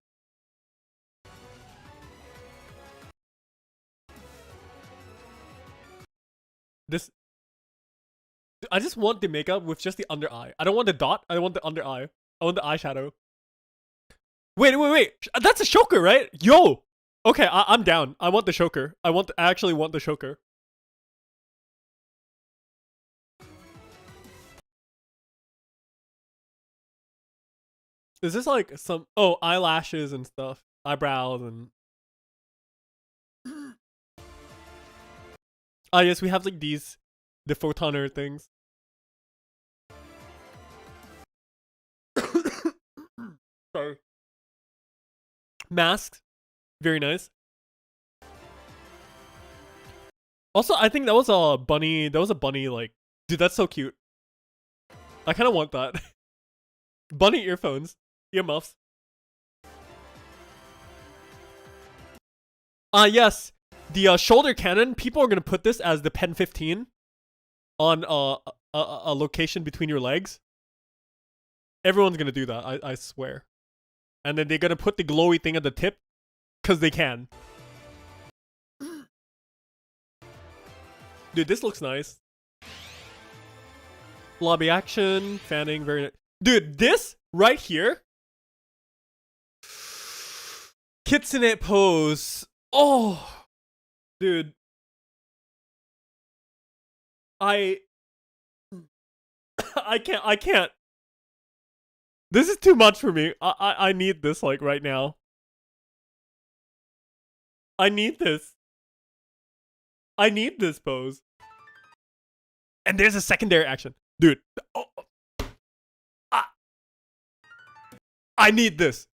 This. I just want the makeup with just the under eye. I don't want the dot. I want the under eye. I want the eyeshadow. Wait. That's a choker, right? Yo. Okay, I'm down. I want the choker. I actually want the choker. Is this like some eyelashes and stuff, eyebrows and yes, we have like the photoner things. Sorry. Masks, very nice. Also, I think that was a bunny. That was a bunny. Like, dude, that's so cute. I kind of want that. Bunny earphones, earmuffs. Yes, the shoulder cannon. People are gonna put this as the Pen 15 on a location between your legs. Everyone's gonna do that. I swear. And then they're gonna put the glowy thing at the tip, cause they can. Dude, this looks nice. Lobby action, fanning, very nice. Dude, this right here. Kitsune pose. Oh, dude. I can't. This is too much for me. I need this like right now. I need this. I need this pose. And there's a secondary action. Dude. Oh. I need this.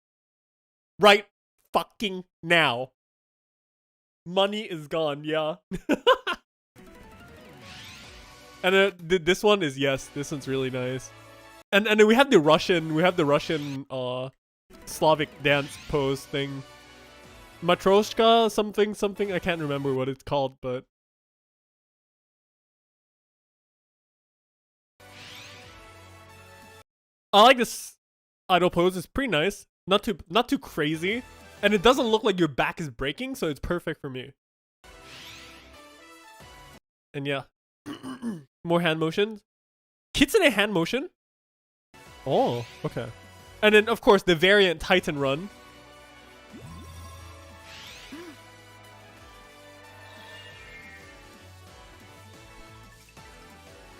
Right fucking now. Money is gone, yeah. And this one is yes. This one's really nice. And then we have the Russian Slavic dance pose thing. Matroshka something. I can't remember what it's called, but I like this idle pose. It's pretty nice. Not too crazy. And it doesn't look like your back is breaking, so it's perfect for me. And yeah. More hand motions. Kitsune hand motion? Oh, okay. And then, of course, the variant Titan run.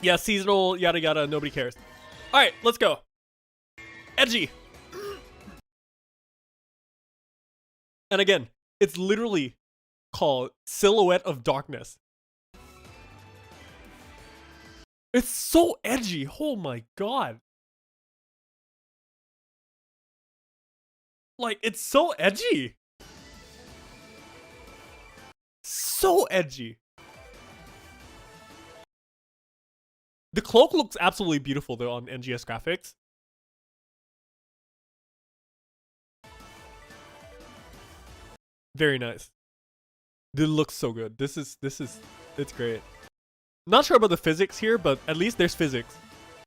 Yeah, seasonal, yada yada, nobody cares. Alright, let's go. Edgy. And again, it's literally called Silhouette of Darkness. It's so edgy. Oh my god. Like, it's so edgy. So edgy. The cloak looks absolutely beautiful though on NGS graphics. Very nice. This looks so good. This is it's great. Not sure about the physics here, but at least there's physics.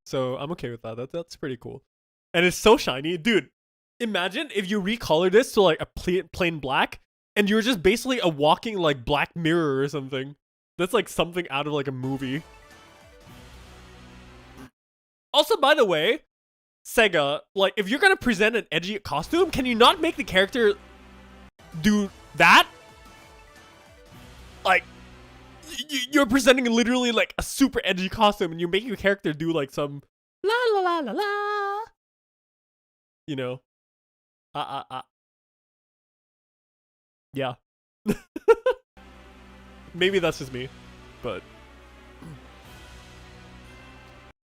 So I'm okay with that. That's pretty cool. And it's so shiny. Dude, imagine if you recolor this to like a plain black and you're just basically a walking like Black Mirror or something. That's like something out of like a movie. Also, by the way, SEGA, like if you're gonna present an edgy costume, can you not make the character do that? Like, you're presenting literally like a super edgy costume and you're making your character do like some la la la la la. You know? Yeah. Maybe that's just me, but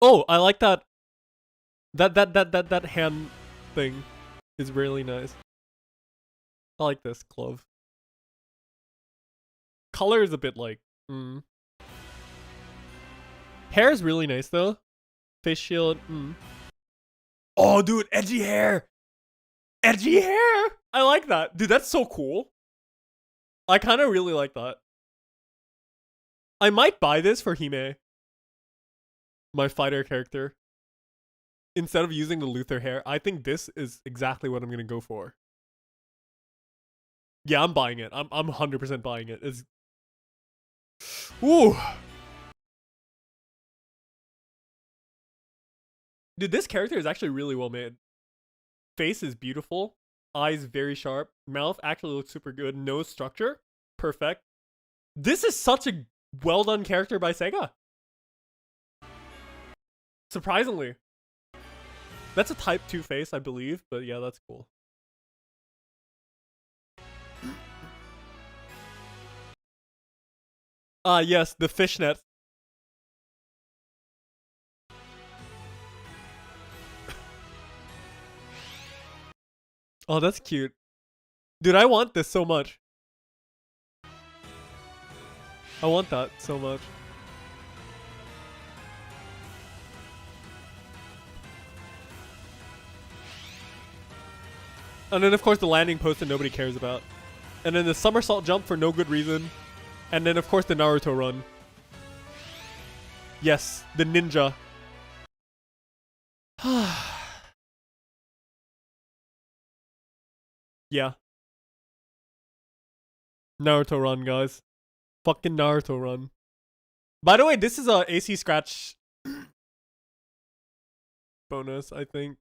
oh, I like that hand thing is really nice. I like this glove. Color is a bit like hair is really nice though. Face shield. Oh, dude, edgy hair. Edgy hair. I like that. Dude, that's so cool. I kind of really like that. I might buy this for Hime, my fighter character. Instead of using the Luther hair, I think this is exactly what I'm going to go for. Yeah, I'm buying it. I'm 100% buying it. It's... Ooh. Dude, this character is actually really well made. Face is beautiful. Eyes very sharp. Mouth actually looks super good. Nose structure, perfect. This is such a well done character by SEGA. Surprisingly. That's a type 2 face, I believe, but yeah, that's cool. Yes, the fishnet. Oh, that's cute. Dude, I want this so much. I want that so much. And then, of course, the landing post that nobody cares about. And then the somersault jump for no good reason. And then, of course, the Naruto run. Yes, the ninja. Yeah. Naruto run, guys. Fucking Naruto run. By the way, this is a AC scratch bonus, I think.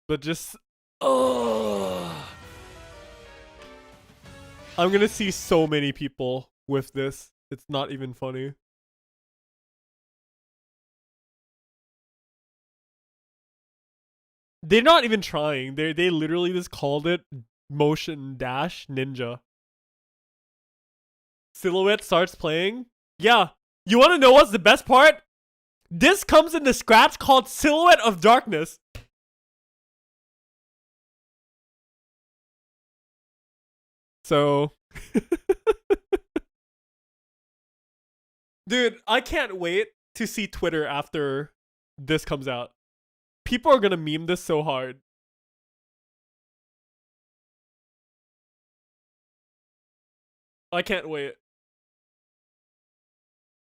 But just, oh, I'm gonna see so many people with this. It's not even funny. They're not even trying. They literally just called it motion dash ninja. Silhouette starts playing. Yeah. You want to know what's the best part? This comes in the scratch called Silhouette of Darkness. So, dude, I can't wait to see Twitter after this comes out. People are gonna meme this so hard. I can't wait.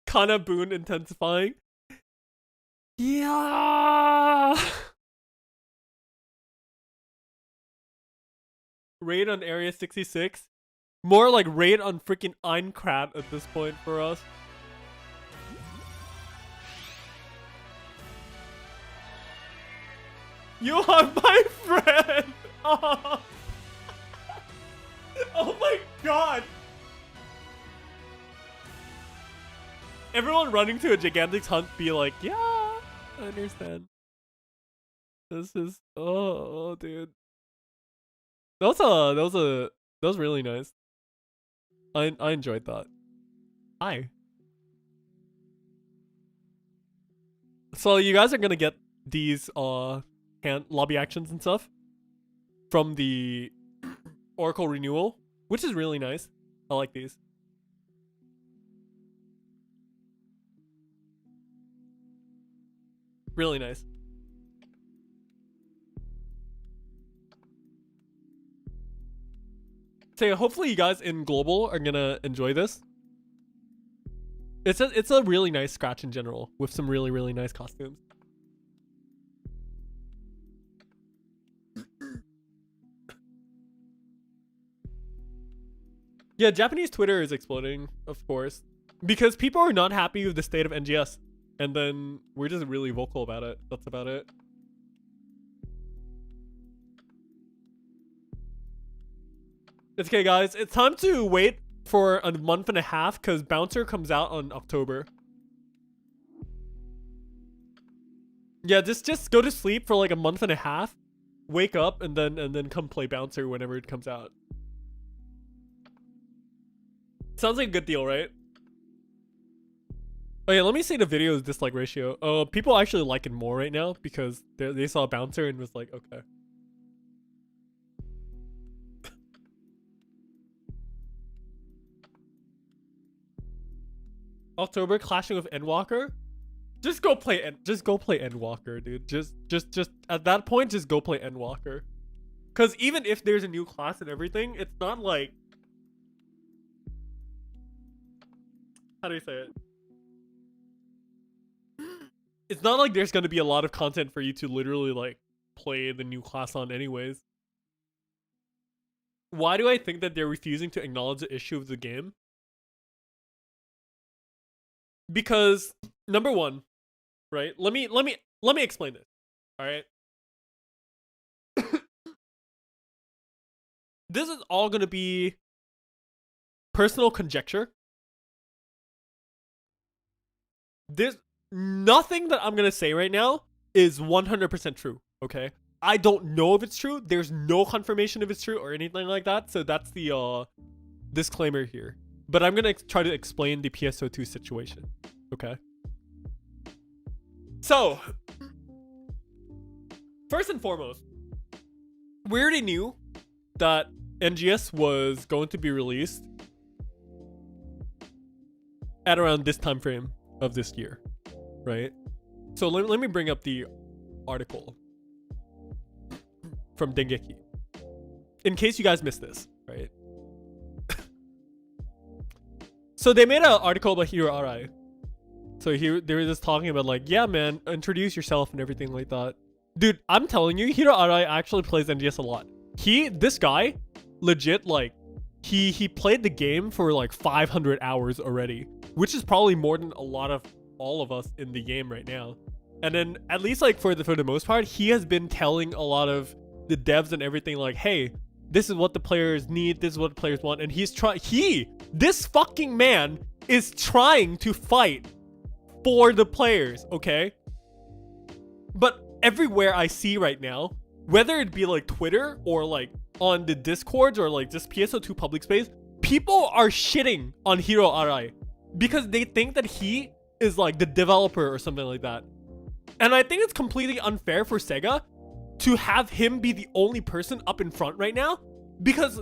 Kana Boon intensifying. Yeah. Raid on Area 66. More like raid on freaking Einkrat at this point for us. You are my friend! Oh, oh my god! Everyone running to a Gigantic's hunt be like, yeah, I understand. This is, oh dude. That was really nice. I enjoyed that. Hi. So you guys are gonna get these lobby actions and stuff from the Oracle renewal, which is really nice. I like these. Really nice. So yeah, hopefully you guys in global are gonna enjoy this. It's a really nice scratch in general with some really, really nice costumes. Yeah, Japanese Twitter is exploding, of course, because people are not happy with the state of NGS, and then we're just really vocal about it. That's about it. It's okay, guys. It's time to wait for a month and a half because Bouncer comes out on October. Yeah, just go to sleep for like a month and a half, wake up, and then come play Bouncer whenever it comes out. Sounds like a good deal, right? Oh yeah, let me see the video's dislike ratio. Oh, people actually like it more right now because they saw Bouncer and was like, okay. October clashing with Endwalker. Just go play Endwalker, dude. Just at that point, just go play Endwalker. Cause even if there's a new class and everything, it's not like, how do you say it? It's not like there's gonna be a lot of content for you to literally like play the new class on anyways. why do I think that they're refusing to acknowledge the issue of the game? Because number one, right? Let me explain this. All right. This is all going to be personal conjecture. There's nothing that I'm going to say right now is 100% true, okay? I don't know if it's true. There's no confirmation if it's true or anything like that. So that's the disclaimer here. But I'm going to try to explain the PSO2 situation, okay? So, first and foremost, we already knew that NGS was going to be released at around this time frame of this year, right? So let me bring up the article from Dengeki, in case you guys missed this, right? So they made an article about Hiro Arai. So here they were just talking about like, yeah, man, introduce yourself and everything like that. Dude, I'm telling you, Hiro Arai actually plays NGS a lot. This guy, legit, like, he played the game for like 500 hours already, which is probably more than a lot of all of us in the game right now. And then at least like for the most part, he has been telling a lot of the devs and everything like, hey, this is what the players need, this is what the players want, and this fucking man is trying to fight for the players, okay? But everywhere I see right now, whether it be like Twitter or like on the Discords or like just PSO2 public space, people are shitting on Hiro Arai because they think that he is like the developer or something like that. And I think it's completely unfair for SEGA to have him be the only person up in front right now, because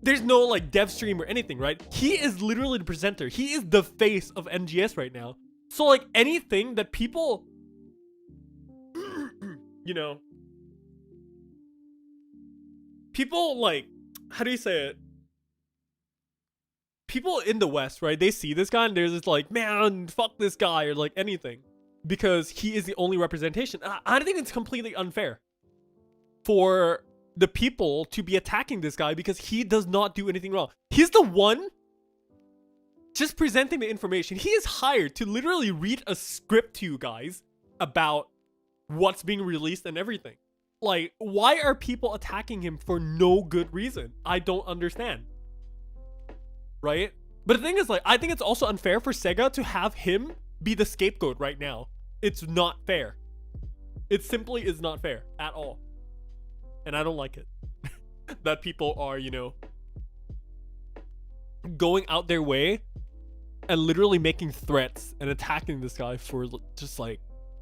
there's no like dev stream or anything, right? He is literally the presenter. He is the face of NGS right now. So like anything that people, you know, people like, how do you say it? People in the West, right? They see this guy and they're just like, man, fuck this guy or like anything, because he is the only representation. I think it's completely unfair for the people to be attacking this guy because he does not do anything wrong. He's the one just presenting the information. He is hired to literally read a script to you guys about what's being released and everything. Like, why are people attacking him for no good reason? I don't understand. Right? But the thing is, like, I think it's also unfair for SEGA to have him be the scapegoat right now. It's not fair. It simply is not fair at all. And I don't like it. That people are, you know, going out their way and literally making threats and attacking this guy for just like,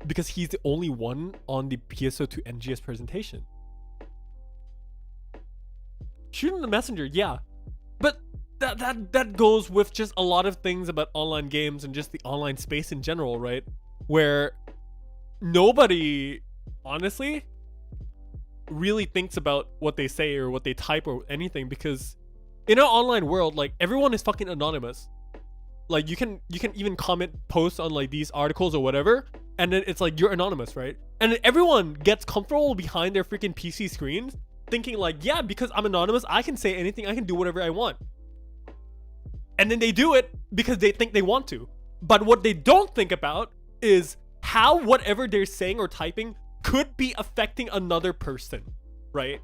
because he's the only one on the PSO2NGS presentation. Shooting the messenger, yeah. But that goes with just a lot of things about online games and just the online space in general, right? Where nobody, honestly, really thinks about what they say or what they type or anything, because in an online world, like, everyone is fucking anonymous. Like, you can even comment posts on like these articles or whatever, and then it's like you're anonymous, right? And then everyone gets comfortable behind their freaking PC screens thinking like, yeah, because I'm anonymous, I can say anything, I can do whatever I want. And then they do it because they think they want to. But what they don't think about is how whatever they're saying or typing could be affecting another person, right?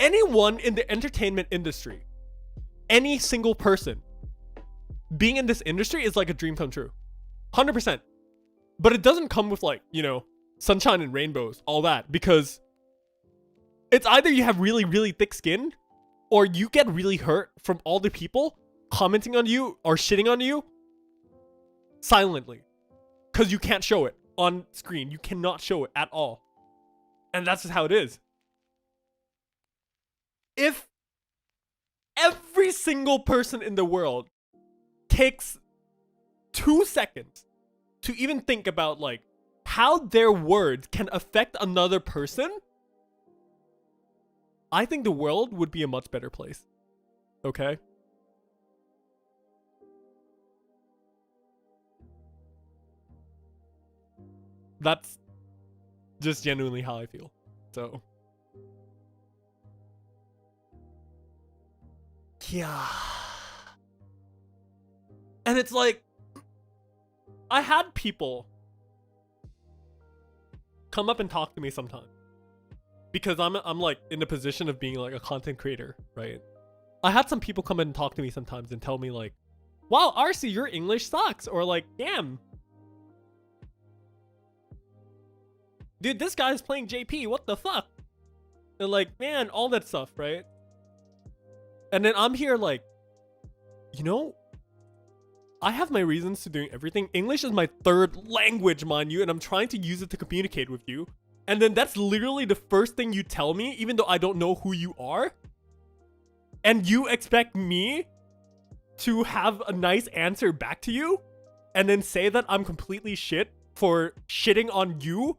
Anyone in the entertainment industry, any single person being in this industry is like a dream come true. 100%. But it doesn't come with like, you know, sunshine and rainbows, all that, because it's either you have really, really thick skin, or you get really hurt from all the people commenting on you or shitting on you silently, because you can't show it on screen. You cannot show it at all. And that's just how it is. If every single person in the world takes 2 seconds to even think about like how their words can affect another person, I think the world would be a much better place. Okay? That's just genuinely how I feel. So Yeah. And it's like, I had people come up and talk to me sometimes because I'm like in the position of being like a content creator, right? I had some people come in and talk to me sometimes and tell me like, wow, RC, your English sucks, or like, damn, dude, this guy's playing JP, what the fuck? And like, man, all that stuff, right? And then I'm here like, you know, I have my reasons to doing everything. English is my third language, mind you, and I'm trying to use it to communicate with you. And then that's literally the first thing you tell me, even though I don't know who you are. And you expect me to have a nice answer back to you? And then say that I'm completely shit for shitting on you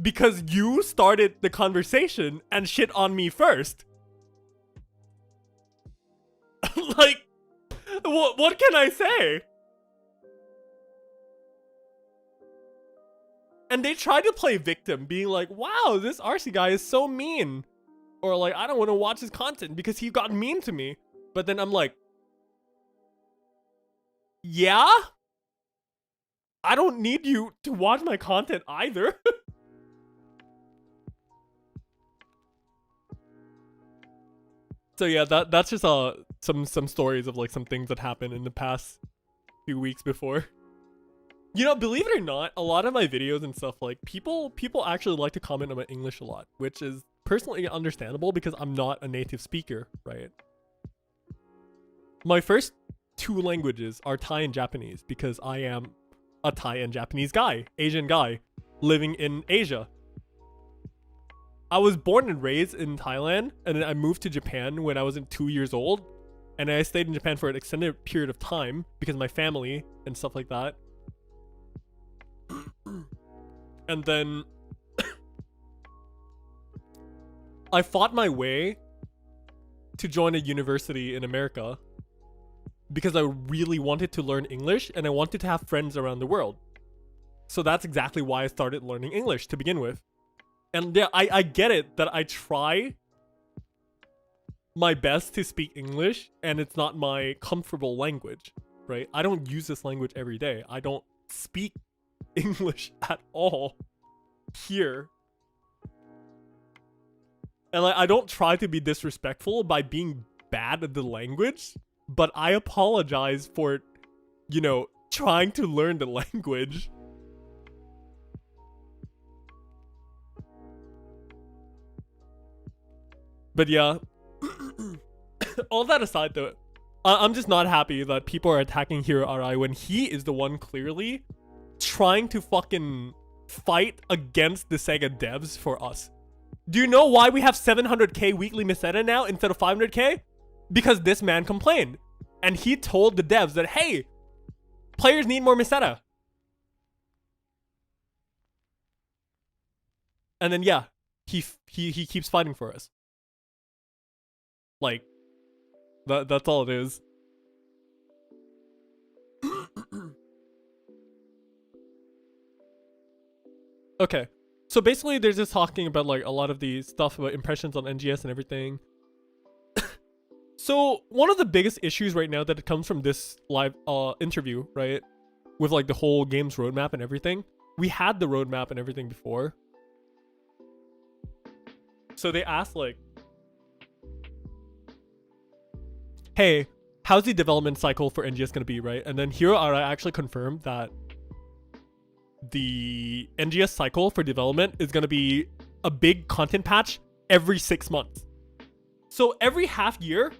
because you started the conversation and shit on me first. Like, what can I say? And they try to play victim, being like, wow, this RC guy is so mean. Or like, I don't want to watch his content because he got mean to me. But then I'm like, yeah? I don't need you to watch my content either. So yeah, that's just some stories of like some things that happened in the past few weeks before. You know, believe it or not, a lot of my videos and stuff, like people actually like to comment on my English a lot, which is personally understandable because I'm not a native speaker, right? My first two languages are Thai and Japanese because I am a Thai and Japanese guy, Asian guy, living in Asia. I was born and raised in Thailand, and then I moved to Japan when I was 2 years old, and I stayed in Japan for an extended period of time because of my family and stuff like that. And then I fought my way to join a university in America because I really wanted to learn English and I wanted to have friends around the world. So that's exactly why I started learning English to begin with. And yeah, I get it that I try my best to speak English and it's not my comfortable language, right? I don't use this language every day. I don't speak English at all here. And like, I don't try to be disrespectful by being bad at the language, but I apologize for, you know, trying to learn the language. But yeah, all that aside though, I'm just not happy that people are attacking Hero RI when he is the one clearly trying to fucking fight against the SEGA devs for us. Do you know why we have 700k weekly meseta now instead of 500k? Because this man complained. And he told the devs that, hey, players need more meseta. And then yeah, he keeps fighting for us. Like, that's all it is. Okay, so basically they're just talking about like a lot of the stuff about impressions on NGS and everything. So one of the biggest issues right now that it comes from this live interview, right, with like the whole game's roadmap and everything, we had the roadmap and everything before. So they asked like, hey, how's the development cycle for NGS gonna be, right? And then Hero RI actually confirmed that the NGS cycle for development is gonna be a big content patch every 6 months. So every half year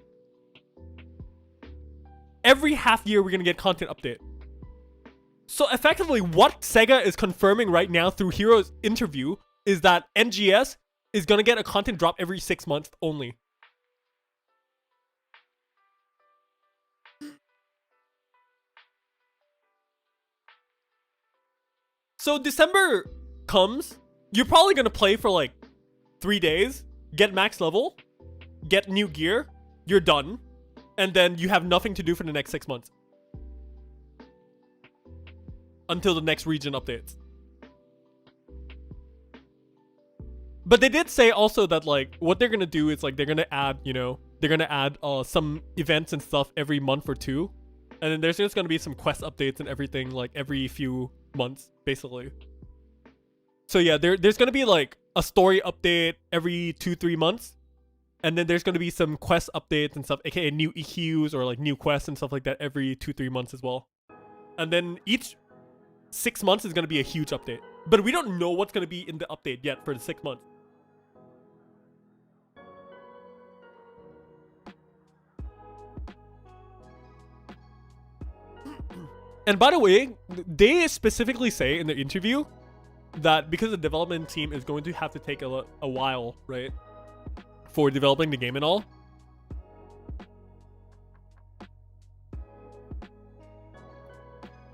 we're gonna get content update. So effectively what SEGA is confirming right now through Hero's interview is that NGS is gonna get a content drop every 6 months only. So December comes, you're probably gonna play for like 3 days, get max level, get new gear, you're done, and then you have nothing to do for the next 6 months. Until the next region updates. But they did say also that like, what they're gonna do is like, they're gonna add, you know, they're gonna add some events and stuff every month or two, and then there's just gonna be some quest updates and everything like every few months, basically. So yeah, there's gonna be like a story update every 2-3 months, and then there's gonna be some quest updates and stuff, aka new EQs or like new quests and stuff like that every 2-3 months as well. And then each 6 months is gonna be a huge update, but we don't know what's gonna be in the update yet for the 6 months. And by the way, they specifically say in the interview that because the development team is going to have to take a while, right, for developing the game and all.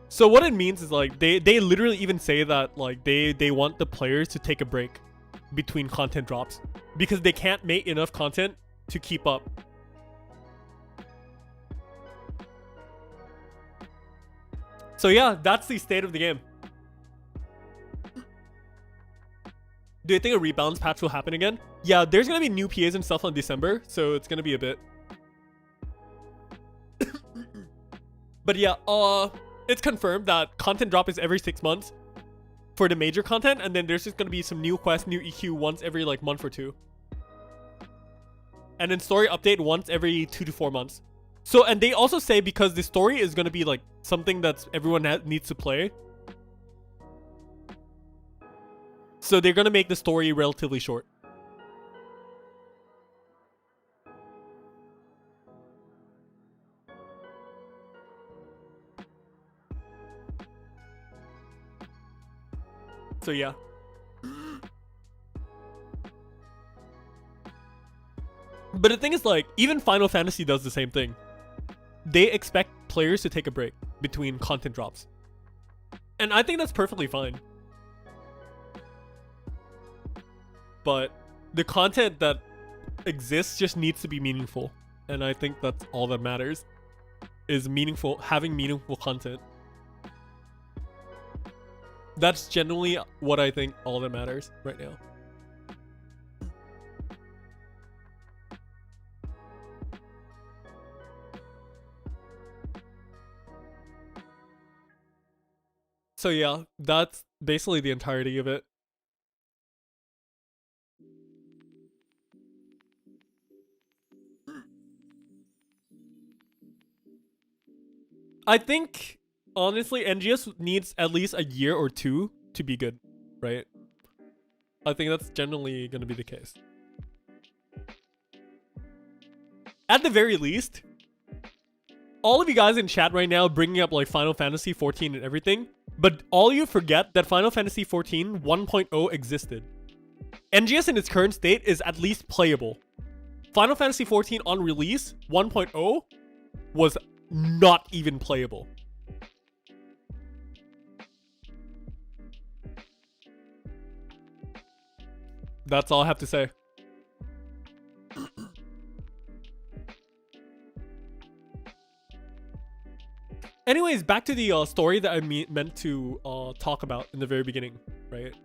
So what it means is like they literally even say that like they want the players to take a break between content drops because they can't make enough content to keep up. So yeah, that's the state of the game. Do you think a rebalance patch will happen again? Yeah, there's gonna be new PAs and stuff on December, so it's gonna be a bit. But yeah, it's confirmed that content drop is every 6 months for the major content, and then there's just gonna be some new quests, new EQ once every like month or two. And then story update once every 2 to 4 months. So, and they also say because the story is going to be like something that everyone needs to play. So they're going to make the story relatively short. So yeah. But the thing is like, even Final Fantasy does the same thing. They expect players to take a break between content drops. And I think that's perfectly fine. But the content that exists just needs to be meaningful. And I think that's all that matters. Is meaningful, having meaningful content. That's generally what I think all that matters right now. So yeah, that's basically the entirety of it. I think, honestly, NGS needs at least a year or two to be good, right? I think that's generally going to be the case. At the very least, all of you guys in chat right now bringing up like Final Fantasy 14 and everything, but all you forget that Final Fantasy 14 1.0 existed. NGS in its current state is at least playable. Final Fantasy 14 on release 1.0 was not even playable. That's all I have to say. Anyways, back to the story that I meant to talk about in the very beginning, right?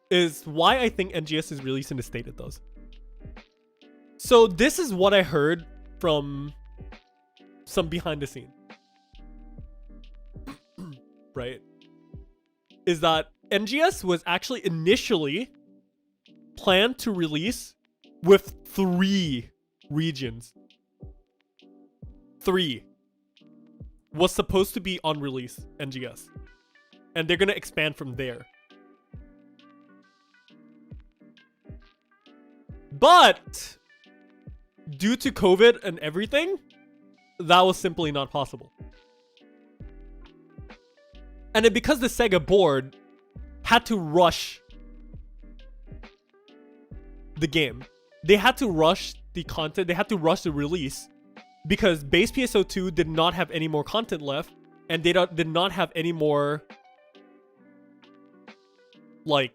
Is why I think NGS is released in the state it does. So this is what I heard from some behind the scene. Right? Is that NGS was actually initially planned to release with 3 regions. 3 was supposed to be on release NGS, and they're gonna expand from there. But due to COVID and everything, that was simply not possible. And then because the SEGA board had to rush the game, they had to rush the content, they had to rush the release, because base PSO2 did not have any more content left, and they did not have any more like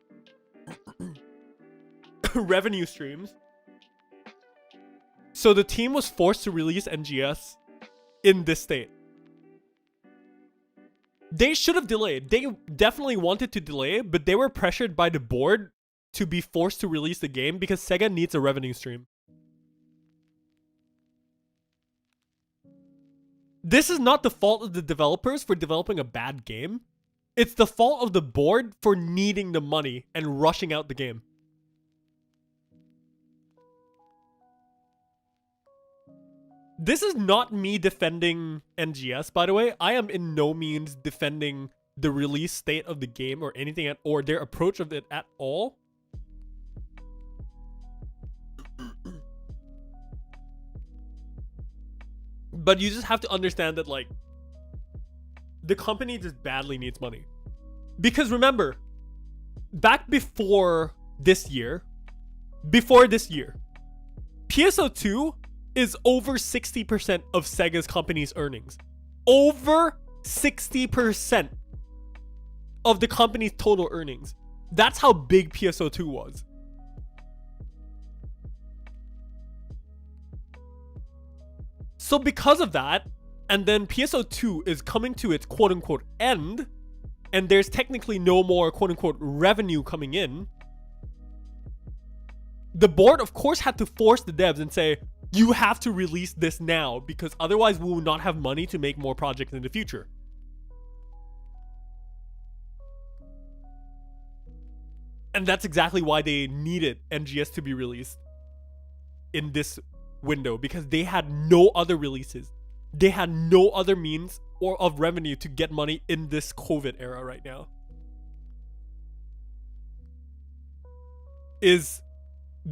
revenue streams. So the team was forced to release NGS in this state. They should have delayed. They definitely wanted to delay, but they were pressured by the board to be forced to release the game because SEGA needs a revenue stream. This is not the fault of the developers for developing a bad game. It's the fault of the board for needing the money and rushing out the game. This is not me defending NGS, by the way. I am in no means defending the release state of the game or anything or their approach of it at all. But you just have to understand that, like, the company just badly needs money. Because remember, back before this year, PSO2 is over 60% of Sega's company's earnings. Over 60% of the company's total earnings. That's how big PSO2 was. So because of that, and then PSO2 is coming to its quote-unquote end, and there's technically no more quote-unquote revenue coming in, the board of course had to force the devs and say, you have to release this now because otherwise we will not have money to make more projects in the future. And that's exactly why they needed NGS to be released in this window, because they had no other releases. They had no other means or of revenue to get money in this COVID era right now. Is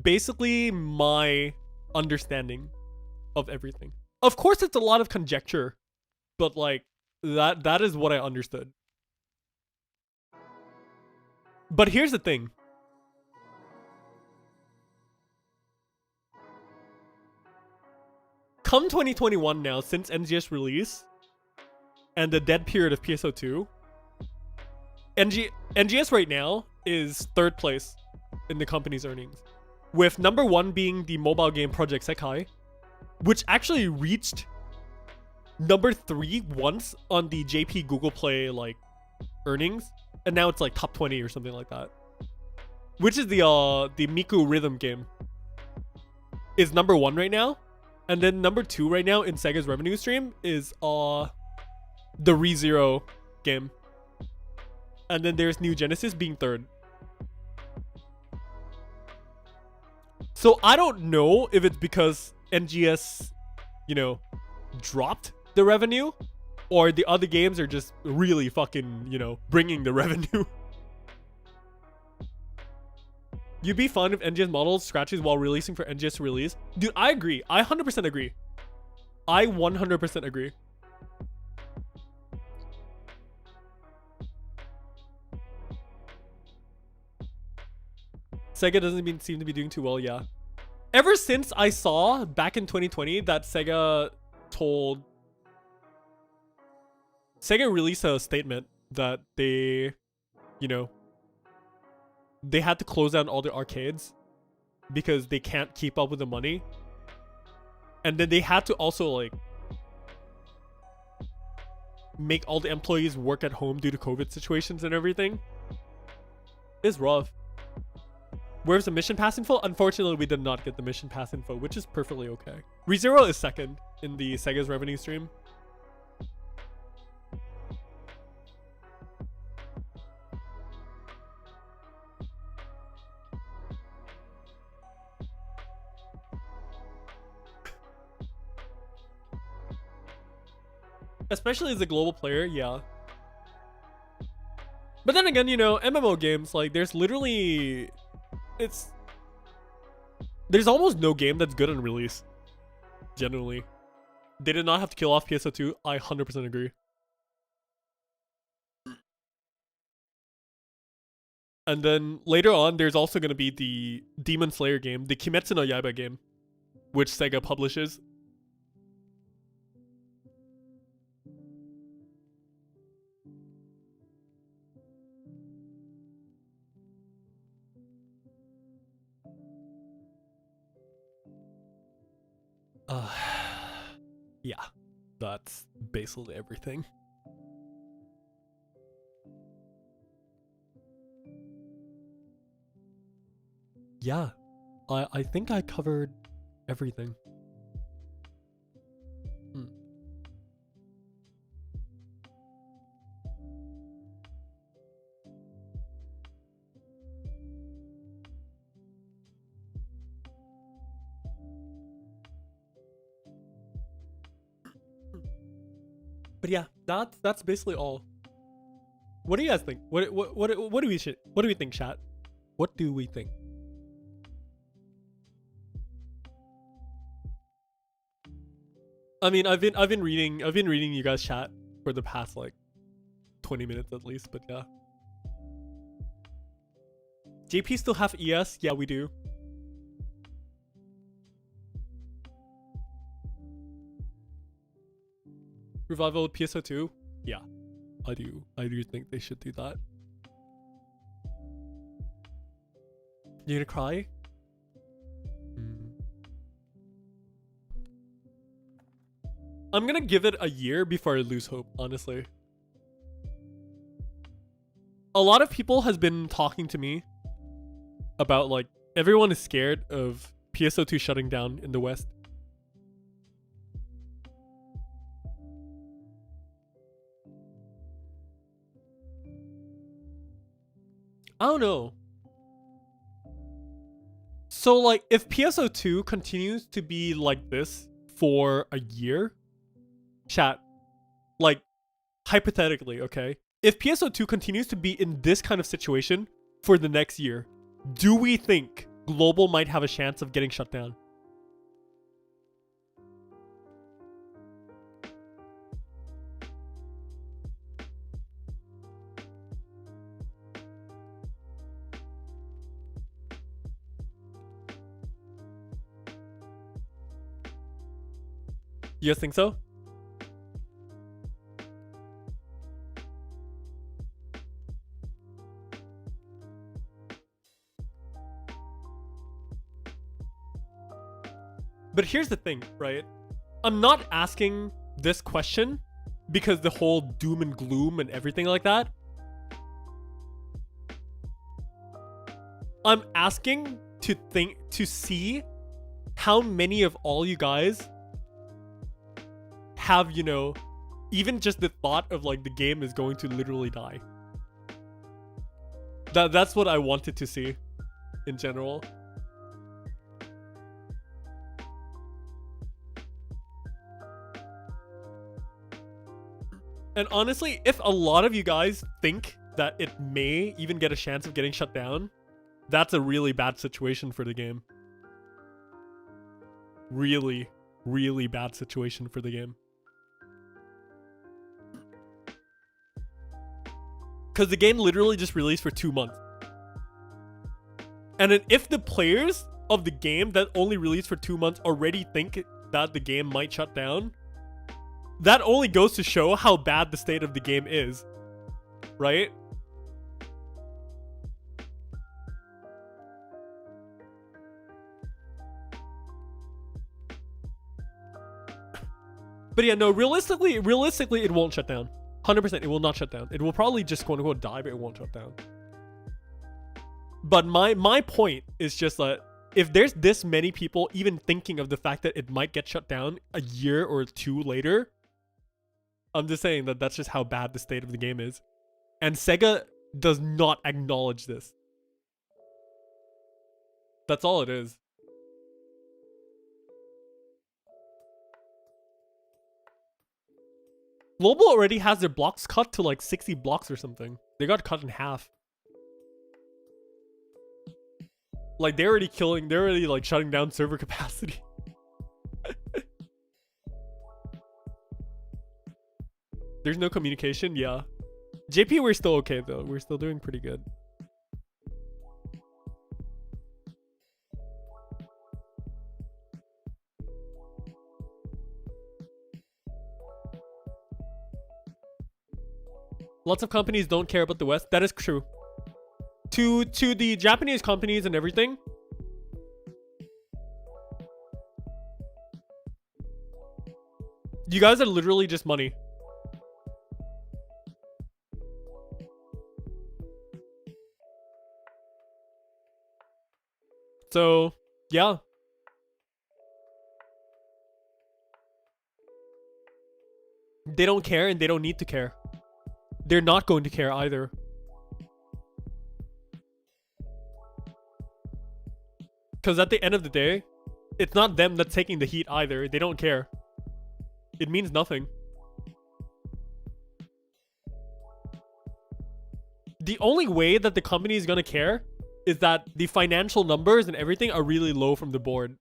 basically my understanding of everything. Of course it's a lot of conjecture, but like that is what I understood. But here's the thing. Come 2021 now, since NGS release and the dead period of PSO2, NGS right now is 3rd place in the company's earnings, with number 1 being the mobile game Project Sekai, which actually reached number 3 once on the JP Google Play like earnings, and now it's like top 20 or something like that. Which is the Miku rhythm game is number 1 right now. And then number 2 right now in Sega's revenue stream is the ReZero game. And then there's New Genesis being 3rd. So I don't know if it's because NGS, you know, dropped the revenue, or the other games are just really fucking, you know, bringing the revenue. You'd be fine if NGS models scratches while releasing for NGS to release. Dude, I agree. I 100% agree. I 100% agree. Sega doesn't even seem to be doing too well, yeah. Ever since I saw back in 2020 that Sega released a statement that they, you know, they had to close down all the arcades because they can't keep up with the money. And then they had to also like make all the employees work at home due to COVID situations and everything. It's rough. Where's the mission pass info? Unfortunately, we did not get the mission pass info, which is perfectly okay. ReZero is 2nd in the Sega's revenue stream. Especially as a global player, yeah. But then again, you know, MMO games, like, there's literally... There's almost no game that's good on release. Generally. They did not have to kill off PSO2. I 100% agree. And then later on, there's also going to be the Demon Slayer game, the Kimetsu no Yaiba game, which Sega publishes. Yeah, that's basically everything. Yeah, I think I covered everything. But yeah, that's basically all. What do you guys think? What do we think, chat? What do we think? I mean, I've been reading you guys chat for the past like 20 minutes at least, but yeah. JP still have ES? Yeah, we do. Revival with PSO2? Yeah, I do think they should do that. You gonna cry? I'm gonna give it a year before I lose hope, honestly. A lot of people has been talking to me about like everyone is scared of PSO2 shutting down in the West. I don't know. So like if PSO2 continues to be like this for a year, chat, like hypothetically, okay? If PSO2 continues to be in this kind of situation for the next year, do we think global might have a chance of getting shut down? You guys think so? But here's the thing, right? I'm not asking this question because the whole doom and gloom and everything like that. I'm asking to see how many of all you guys have, you know, even just the thought of like the game is going to literally die. That's what I wanted to see in general. And honestly, if a lot of you guys think that it may even get a chance of getting shut down, that's a really bad situation for the game. Really, really bad situation for the game. Because the game literally just released for 2 months. And then if the players of the game that only released for 2 months already think that the game might shut down, that only goes to show how bad the state of the game is, right? But yeah, no, realistically, it won't shut down. 100%, it will not shut down. It will probably just quote unquote die, but it won't shut down. But my point is just that if there's this many people even thinking of the fact that it might get shut down a year or two later, I'm just saying that that's just how bad the state of the game is. And SEGA does not acknowledge this. That's all it is. Global already has their blocks cut to like 60 blocks or something. They got cut in half. Like they're already like shutting down server capacity. There's no communication, yeah. JP, we're still okay though. We're still doing pretty good. Lots of companies don't care about the West. That is true. To the Japanese companies and everything, you guys are literally just money. So, yeah. They don't care and they don't need to care. They're not going to care either. Because at the end of the day, it's not them that's taking the heat either. They don't care. It means nothing. the only way that the company is gonna care is that the financial numbers and everything are really low from the board.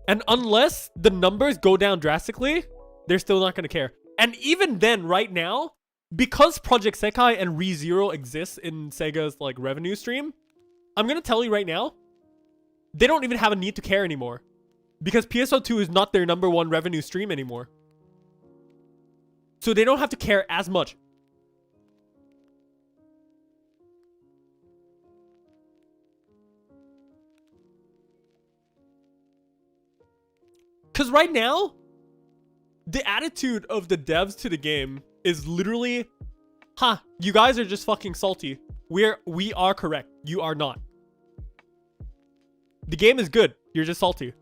And unless the numbers go down drastically, they're still not going to care. And even then, right now, because Project Sekai and ReZero exists in Sega's like revenue stream, I'm going to tell you right now, they don't even have a need to care anymore. Because PSO2 is not their #1 revenue stream anymore. So they don't have to care as much. Because right now, the attitude of the devs to the game is literally, you guys are just fucking salty. We are correct. You are not. The game is good. You're just salty.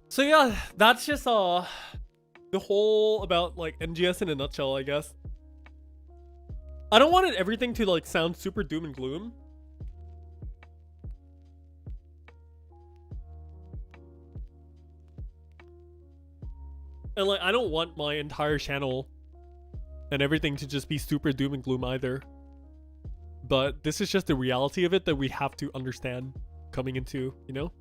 So yeah, that's just the whole about like NGS in a nutshell, I guess. I don't want everything to like sound super doom and gloom. And like I don't want my entire channel and everything to just be super doom and gloom either. But this is just the reality of it that we have to understand coming into, you know?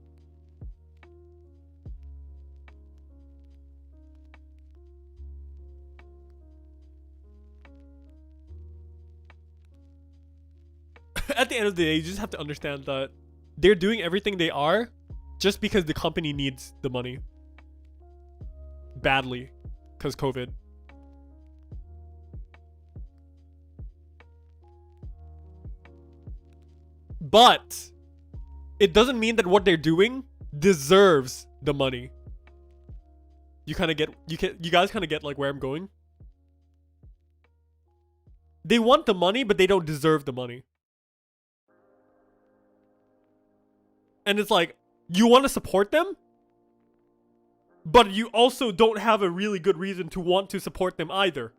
At the end of the day, you just have to understand that they're doing everything they are just because the company needs the money badly because COVID. But it doesn't mean that what they're doing deserves the money. You kind of get, you guys kind of get like where I'm going. They want the money, but they don't deserve the money. And it's like, you want to support them, but you also don't have a really good reason to want to support them either.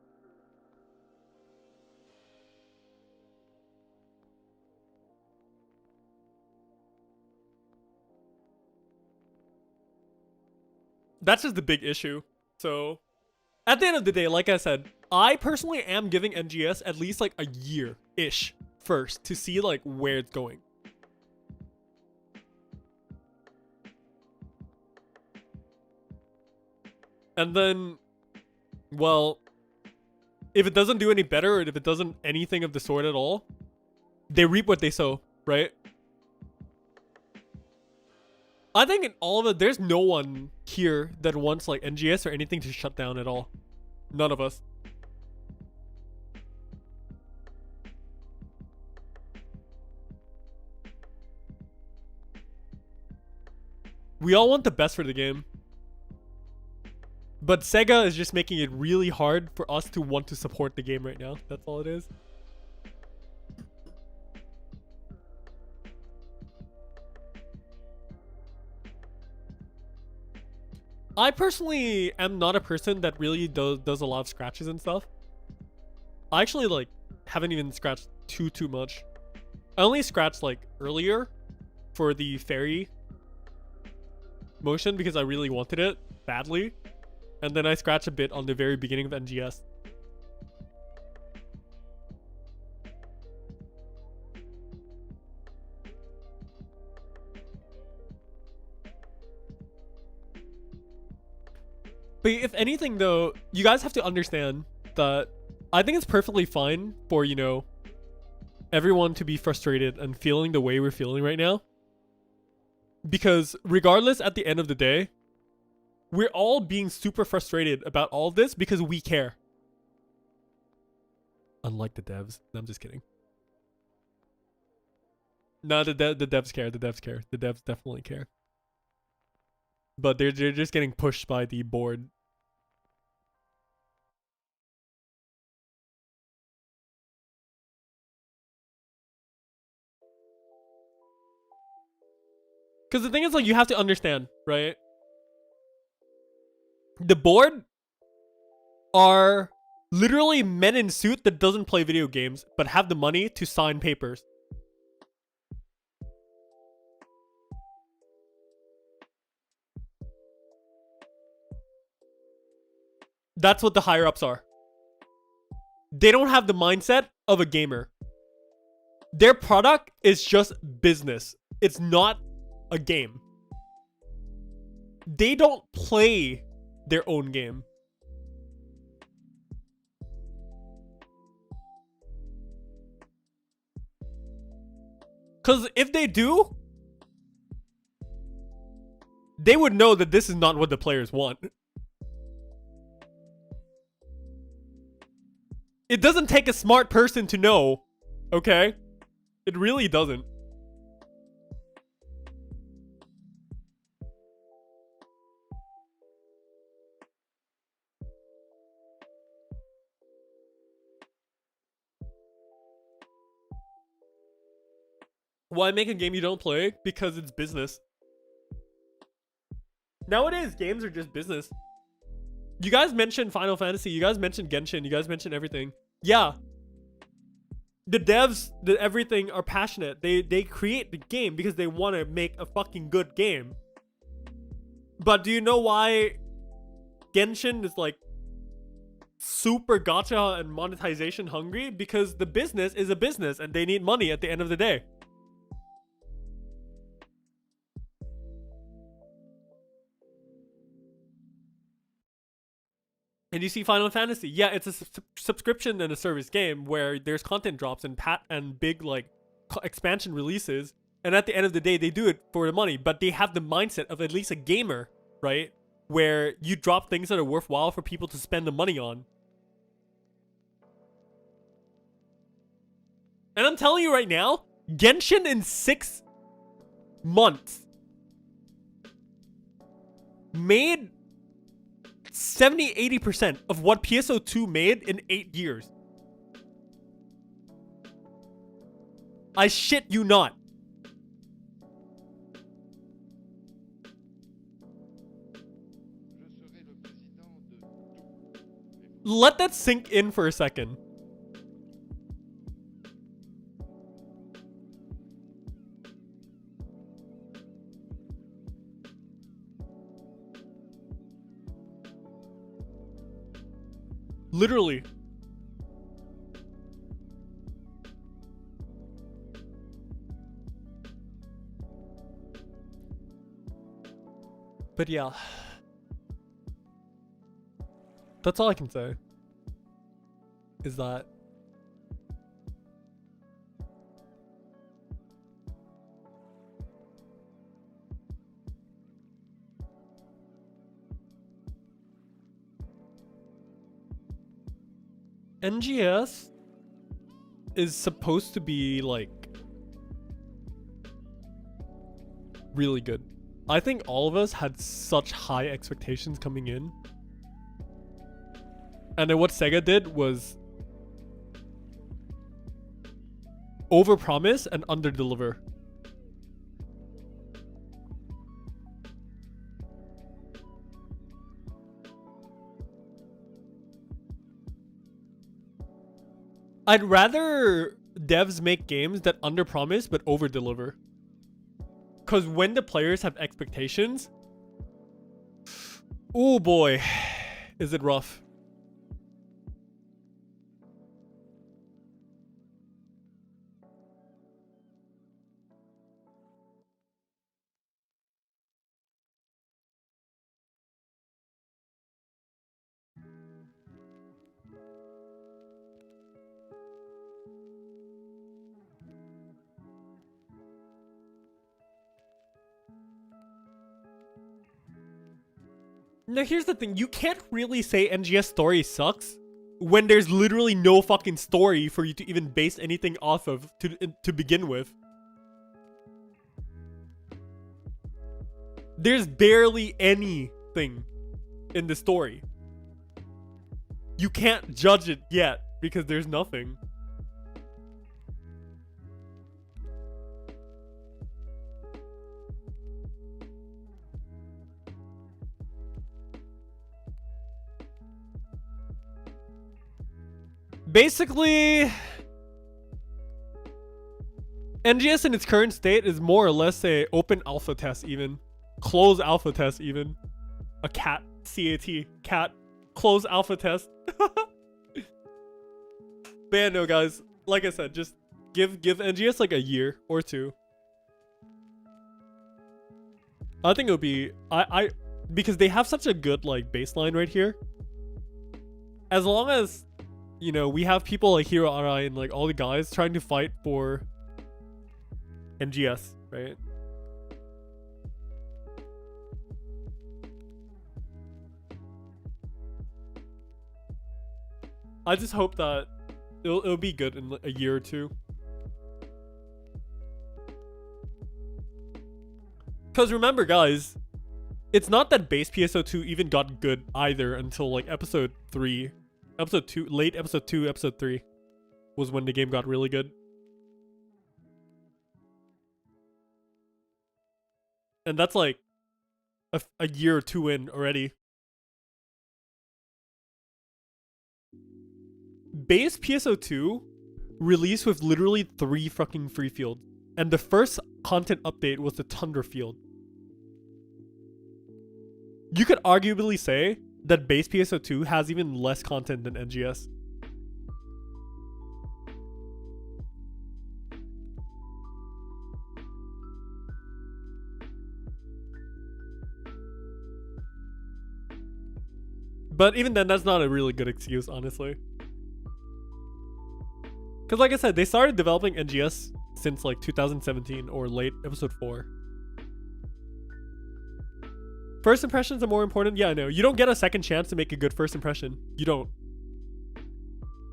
That's just the big issue. So, at the end of the day, like I said, I personally am giving NGS at least like a year-ish first to see like where it's going. And then, well, if it doesn't do any better, or if it doesn't anything of the sort at all, they reap what they sow, right? I think in all of it, there's no one here that wants like NGS or anything to shut down at all. None of us. We all want the best for the game. But SEGA is just making it really hard for us to want to support the game right now. That's all it is. I personally am not a person that really does a lot of scratches and stuff. I actually like haven't even scratched too much. I only scratched like earlier for the fairy motion because I really wanted it badly. And then I scratched a bit on the very beginning of NGS. But if anything though, you guys have to understand that I think it's perfectly fine for, you know, everyone to be frustrated and feeling the way we're feeling right now. Because regardless, at the end of the day, we're all being super frustrated about all of this because we care. Unlike the devs. No, I'm just kidding. No, the devs care. The devs care. The devs definitely care. But they're just getting pushed by the board. Because the thing is, like, you have to understand, right? The board are literally men in suit that doesn't play video games, but have the money to sign papers. That's what the higher ups are. They don't have the mindset of a gamer. Their product is just business. It's not a game. They don't play their own game. Because if they do, they would know that this is not what the players want. It doesn't take a smart person to know, okay? It really doesn't. Why make a game you don't play? Because it's business. Nowadays, games are just business. You guys mentioned Final Fantasy. You guys mentioned Genshin. You guys mentioned everything. Yeah. The devs, the everything are passionate. They create the game because they want to make a fucking good game. But do you know why Genshin is like super gacha and monetization hungry? Because the business is a business and they need money at the end of the day. And you see Final Fantasy, yeah, it's a subscription and a service game where there's content drops and big like expansion releases, and at the end of the day they do it for the money, but they have the mindset of at least a gamer, right? Where you drop things that are worthwhile for people to spend the money on. And I'm telling you right now, Genshin in 6 months made 70-80% of what PSO2 made in 8 years. I shit you not. Let that sink in for a second. Literally. But yeah. That's all I can say. Is that NGS is supposed to be like really good. I think all of us had such high expectations coming in. And then what SEGA did was overpromise and underdeliver. I'd rather devs make games that underpromise but overdeliver. Because when the players have expectations, oh boy, is it rough. Now here's the thing, you can't really say NGS story sucks when there's literally no fucking story for you to even base anything off of to begin with. There's barely anything in the story. You can't judge it yet because there's nothing. Basically, NGS in its current state is more or less a open alpha test, even closed alpha test, even a cat cat closed alpha test. But yeah, no, guys, like I said, just give NGS like a year or two. I think it'll be because they have such a good like baseline right here. As long as, you know, we have people like Hero Arai and like all the guys trying to fight for NGS, right? I just hope that it'll be good in a year or two. Because remember, guys, it's not that base PSO2 even got good either until like episode 3. Episode 2, late episode 2, episode 3 was when the game got really good. And that's like a year or two in already. Base PSO2 released with literally 3 fucking free fields. And the first content update was the Tundra field. You could arguably say that base PSO2 has even less content than NGS. But even then, that's not a really good excuse, honestly. Because like I said, they started developing NGS since like 2017 or late episode 4. First impressions are more important. Yeah, I know. You don't get a second chance to make a good first impression. You don't.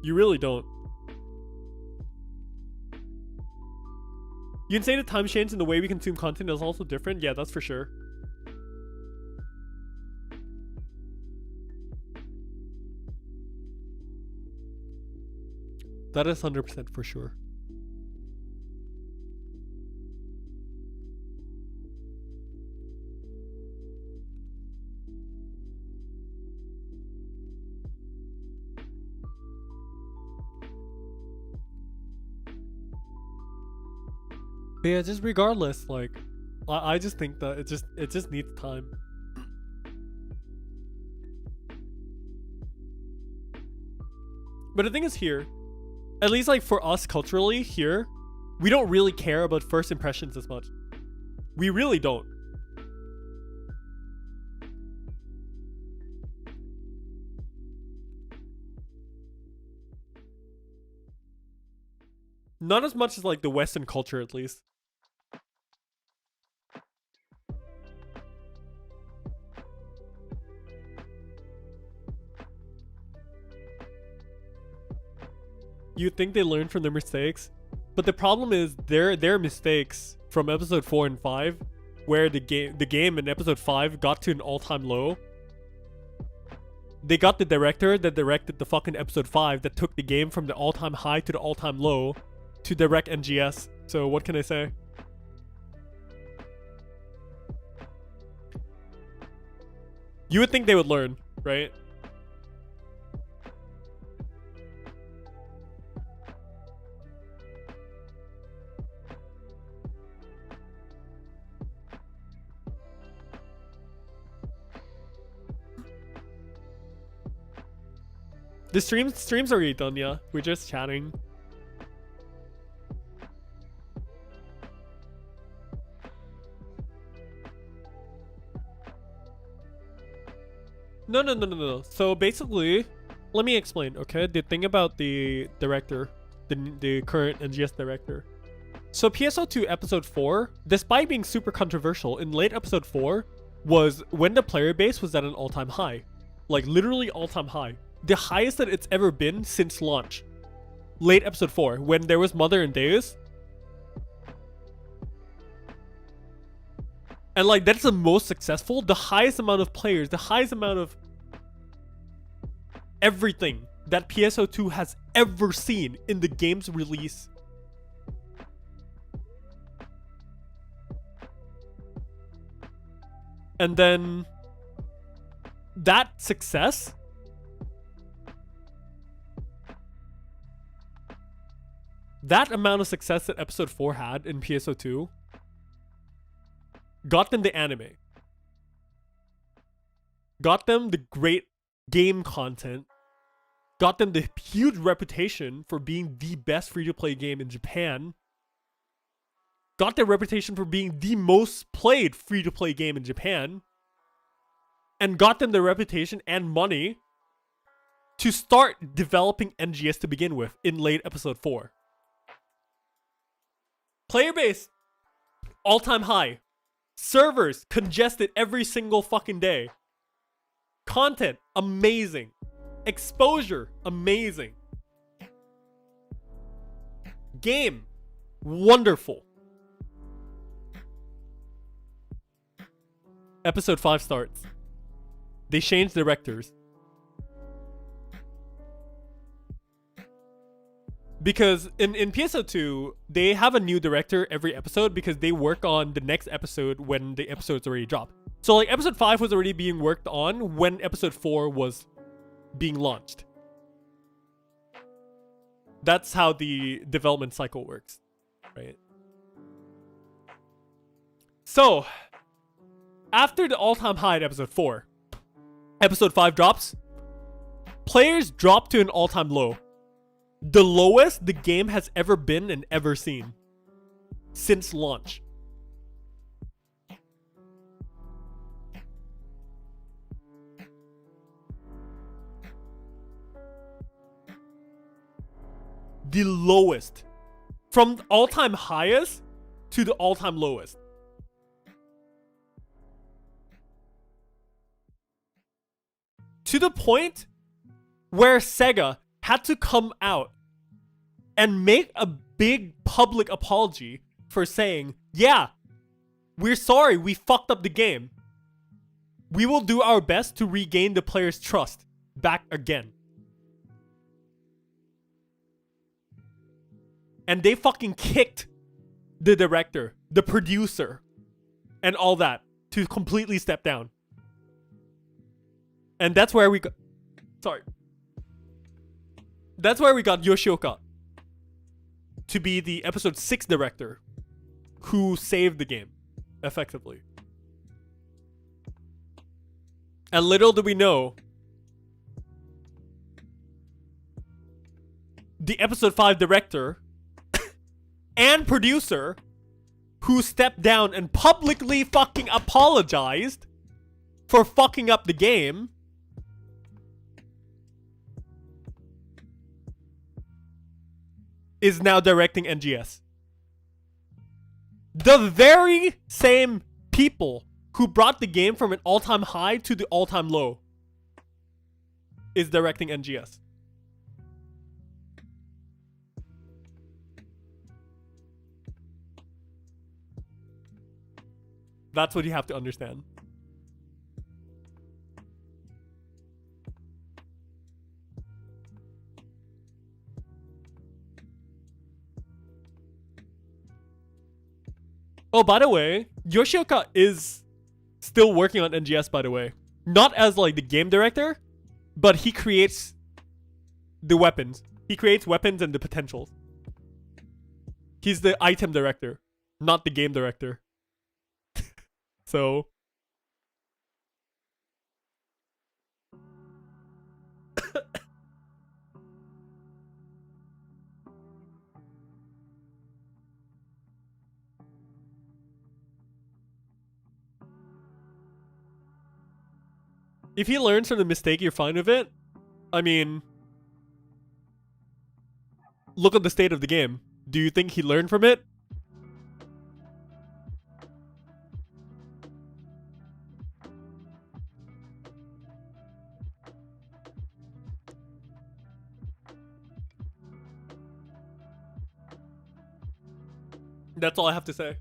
You really don't. You can say the time change and the way we consume content is also different. Yeah, that's for sure. That is 100% for sure. But yeah, just regardless, like, I just think that it just needs time. But the thing is here, at least like for us culturally here, we don't really care about first impressions as much. We really don't. Not as much as like the Western culture, at least. You think they learned from their mistakes, but the problem is their mistakes from episode 4 and 5, where the game in episode 5 got to an all-time low. They got the director that directed the fucking episode 5 that took the game from the all-time high to the all-time low to direct NGS. So what can I say? You would think they would learn, right? The stream's already done, yeah. We're just chatting. No. So basically, let me explain, okay? The thing about the director, the current NGS director. So PSO2 episode 4, despite being super controversial, in late episode 4 was when the player base was at an all-time high. Like literally all-time high. The highest that it's ever been since launch. Late episode 4, when there was Mother and Deus. And like that's the most successful, the highest amount of players, the highest amount of everything that PSO2 has ever seen in the game's release. And then that success that amount of success that episode 4 had in PSO2 got them the anime. Got them the great game content. Got them the huge reputation for being the best free-to-play game in Japan. Got their reputation for being the most played free-to-play game in Japan. And got them the reputation and money to start developing NGS to begin with in late episode 4. Player base, all-time high. Servers, congested every single fucking day. Content, amazing. Exposure, amazing. Game, wonderful. Episode 5 starts. They change directors. Because in PSO2, they have a new director every episode because they work on the next episode when the episode's already dropped. So like episode 5 was already being worked on when episode 4 was being launched. That's how the development cycle works, right? So, after the all-time high at episode 4, episode 5 drops, players drop to an all-time low. The lowest the game has ever been and ever seen since launch. The lowest. From the all-time highest to the all-time lowest. To the point where SEGA had to come out and make a big public apology for saying, yeah, we're sorry, we fucked up the game. We will do our best to regain the players' trust back again. And they fucking kicked the director, the producer, and all that to completely step down. And that's where we got... Sorry. That's where we got Yoshioka to be the episode 6 director who saved the game, effectively. And little do we know, the episode 5 director and producer who stepped down and publicly fucking apologized for fucking up the game is now directing NGS. The very same people who brought the game from an all-time high to the all-time low is directing NGS. That's what you have to understand. Oh, by the way, Yoshioka is still working on NGS, by the way. Not as like the game director, but he creates the weapons. He creates weapons and the potentials. He's the item director, not the game director. So... if he learns from the mistake, you're fine with it. I mean, look at the state of the game. Do you think he learned from it? That's all I have to say.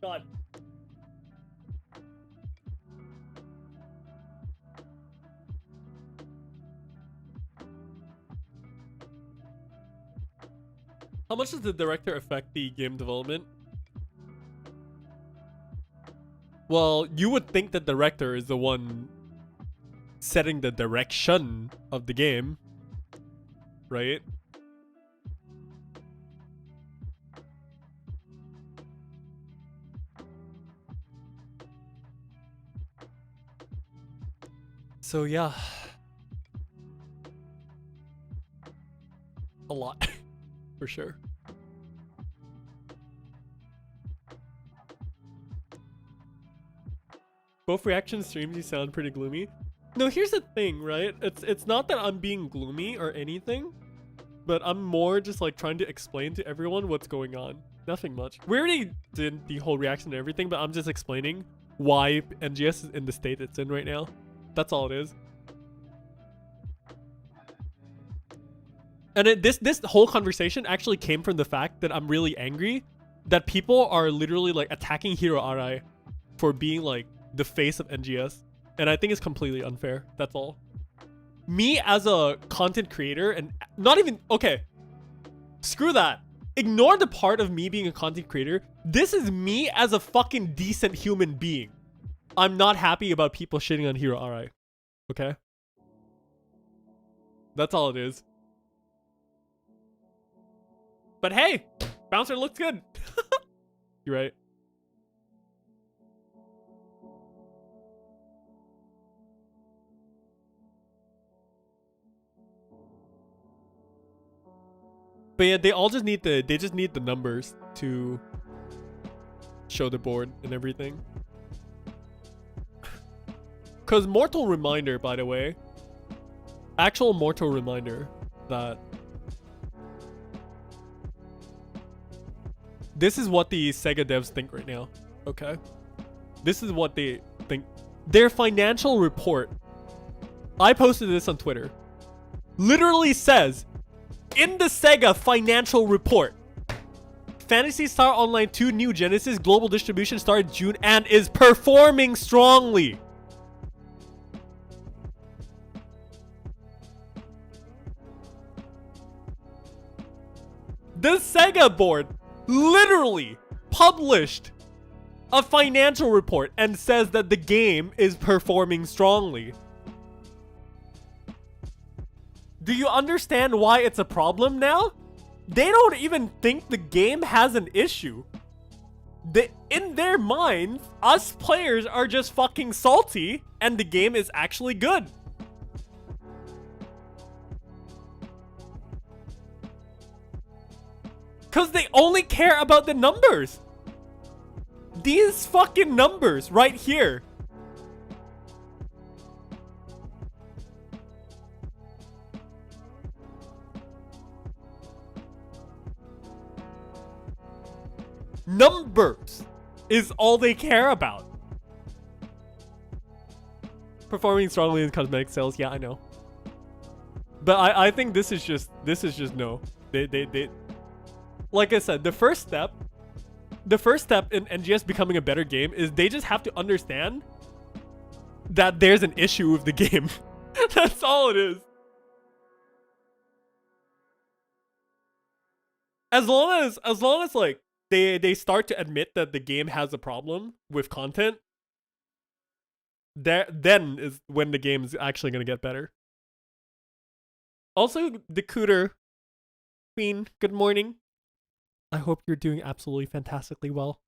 God. How much does the director affect the game development? Well, you would think the director is the one setting the direction of the game. right? So yeah, a lot for sure. Both reaction streams you sound pretty gloomy. No, here's the thing, right? It's not that I'm being gloomy or anything, but I'm more just like trying to explain to everyone what's going on. Nothing much. We already did the whole reaction and everything, but I'm just explaining why NGS is in the state it's in right now. That's all it is. And this whole conversation actually came from the fact that I'm really angry that people are literally like attacking Hiro Arai for being like the face of NGS. And I think it's completely unfair. That's all. Me as a content creator and not even... Okay. Screw that. Ignore the part of me being a content creator. This is me as a fucking decent human being. I'm not happy about people shitting on Hiro Arai. Okay? That's all it is. But hey, Bouncer looks good. You're right. But yeah, they all just need the numbers to show the board and everything. Cause mortal reminder, by the way, actual mortal reminder that this is what the SEGA devs think right now. Okay, this is what they think. Their financial report, I posted this on Twitter, literally says in the SEGA financial report, Phantasy Star Online 2 New Genesis global distribution started June and is performing strongly. The SEGA board literally published a financial report and says that the game is performing strongly. Do you understand why it's a problem now? They don't even think the game has an issue. In their minds, us players are just fucking salty and the game is actually good. Because they only care about the numbers. These fucking numbers right here. Numbers is all they care about. Performing strongly in cosmetic sales, yeah, I know. But I think this is just no. They like I said, the first step in NGS becoming a better game is they just have to understand that there's an issue with the game. That's all it is. As long as like they start to admit that the game has a problem with content, then is when the game is actually going to get better. Also, the Cooter Queen, good morning. I hope you're doing absolutely fantastically well.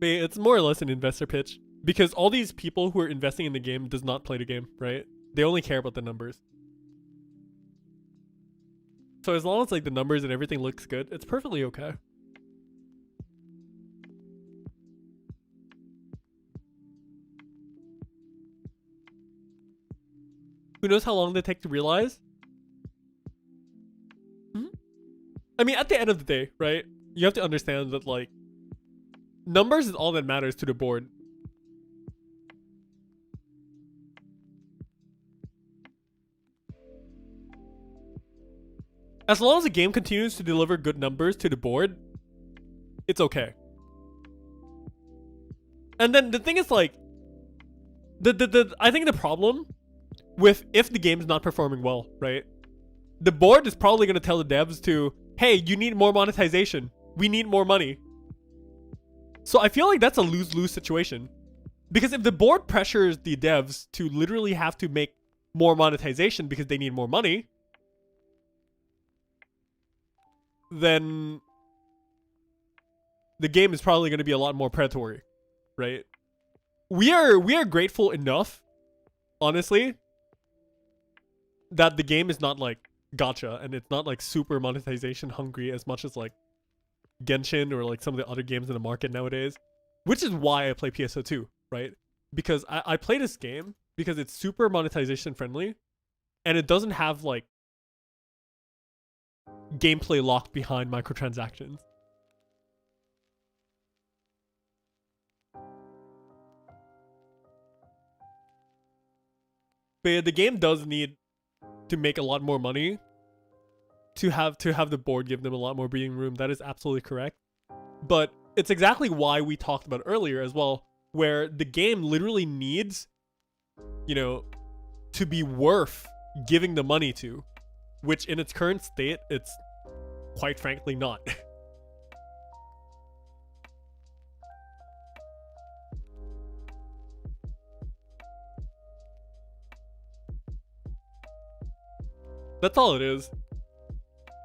It's more or less an investor pitch because all these people who are investing in the game does not play the game, right? They only care about the numbers. So as long as like the numbers and everything looks good, it's perfectly okay. Who knows how long they take to realize? I mean, at the end of the day, right? You have to understand that like numbers is all that matters to the board. As long as the game continues to deliver good numbers to the board, it's okay. And then the thing is like, I think the problem with if the game's not performing well, right? The board is probably going to tell the devs to, hey, you need more monetization. We need more money. So I feel like that's a lose-lose situation. Because if the board pressures the devs to literally have to make more monetization because they need more money, then the game is probably going to be a lot more predatory, right? We are grateful enough, honestly, that the game is not like gacha and it's not like super monetization hungry as much as like Genshin or like some of the other games in the market nowadays, which is why I play PSO2, right? Because I play this game because it's super monetization friendly and it doesn't have like gameplay locked behind microtransactions. But yeah, the game does need to make a lot more money to have the board give them a lot more breathing room. That is absolutely correct. But it's exactly why we talked about earlier as well, where the game literally needs, you know, to be worth giving the money to, which in its current state, it's quite frankly not. That's all it is.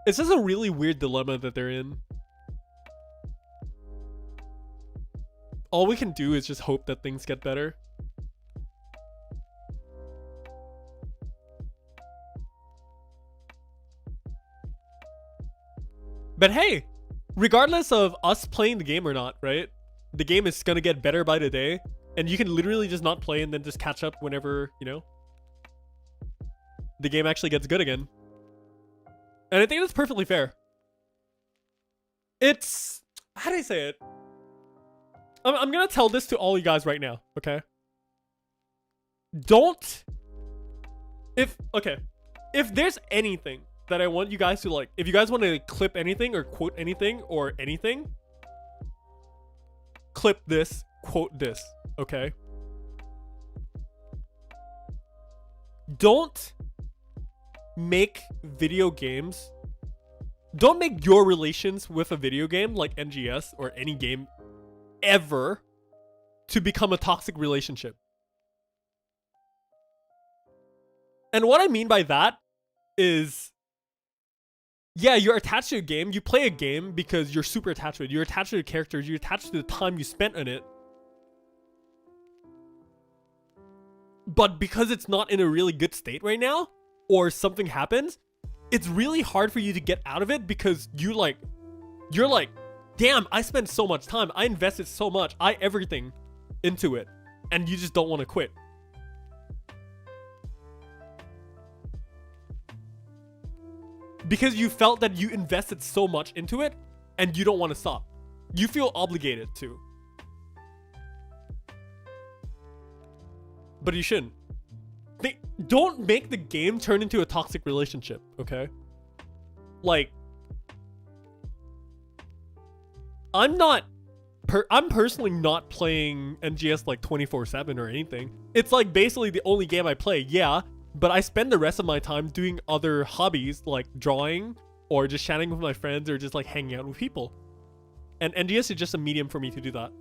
It's just a really weird dilemma that they're in. All we can do is just hope that things get better. But hey, regardless of us playing the game or not, right? The game is gonna get better by the day, and you can literally just not play and then just catch up whenever, you know, the game actually gets good again. And I think that's perfectly fair. It's... how do I say it? I'm gonna tell this to all you guys right now, okay? Don't... okay. If there's anything that I want you guys to like... if you guys want to clip anything or quote anything or anything, clip this, quote this, okay? Don't make video games, don't make your relations with a video game like NGS or any game ever to become a toxic relationship. And what I mean by that is, yeah, you're attached to a game, you play a game because you're super attached to it, you're attached to the characters, you're attached to the time you spent on it. But because it's not in a really good state right now, or something happens, it's really hard for you to get out of it because you're like, damn, I spent so much time, I invested so much, everything into it, and you just don't want to quit. Because you felt that you invested so much into it, and you don't want to stop. You feel obligated to. But you shouldn't. Don't make the game turn into a toxic relationship, okay? Like, I'm personally not playing NGS like 24/7 or anything. It's like basically the only game I play, yeah, but I spend the rest of my time doing other hobbies like drawing or just chatting with my friends or just like hanging out with people. And NGS is just a medium for me to do that.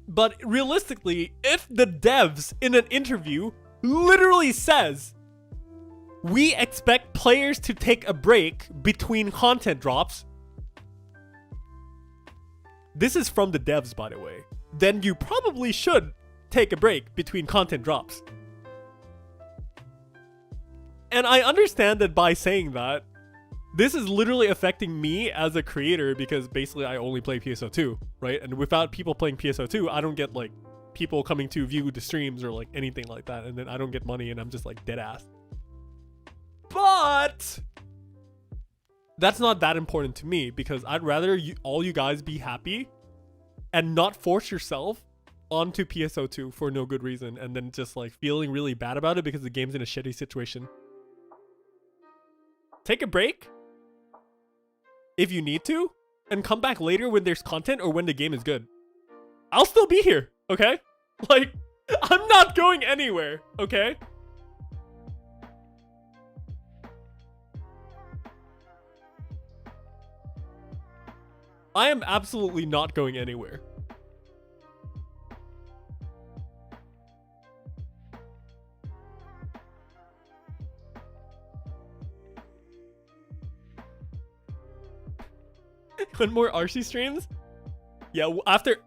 But realistically, if the devs in an interview literally says, we expect players to take a break between content drops, this is from the devs, by the way, then you probably should take a break between content drops. And I understand that by saying that, this is literally affecting me as a creator because basically I only play PSO2, right? And without people playing PSO2, I don't get like people coming to view the streams or like anything like that. And then I don't get money and I'm just like dead ass. But that's not that important to me because I'd rather all you guys be happy and not force yourself onto PSO2 for no good reason. And then just like feeling really bad about it because the game's in a shitty situation. Take a break if you need to, and come back later when there's content or when the game is good. I'll still be here, okay? Like, I'm not going anywhere, okay? I am absolutely not going anywhere. When more RC streams? Yeah, after...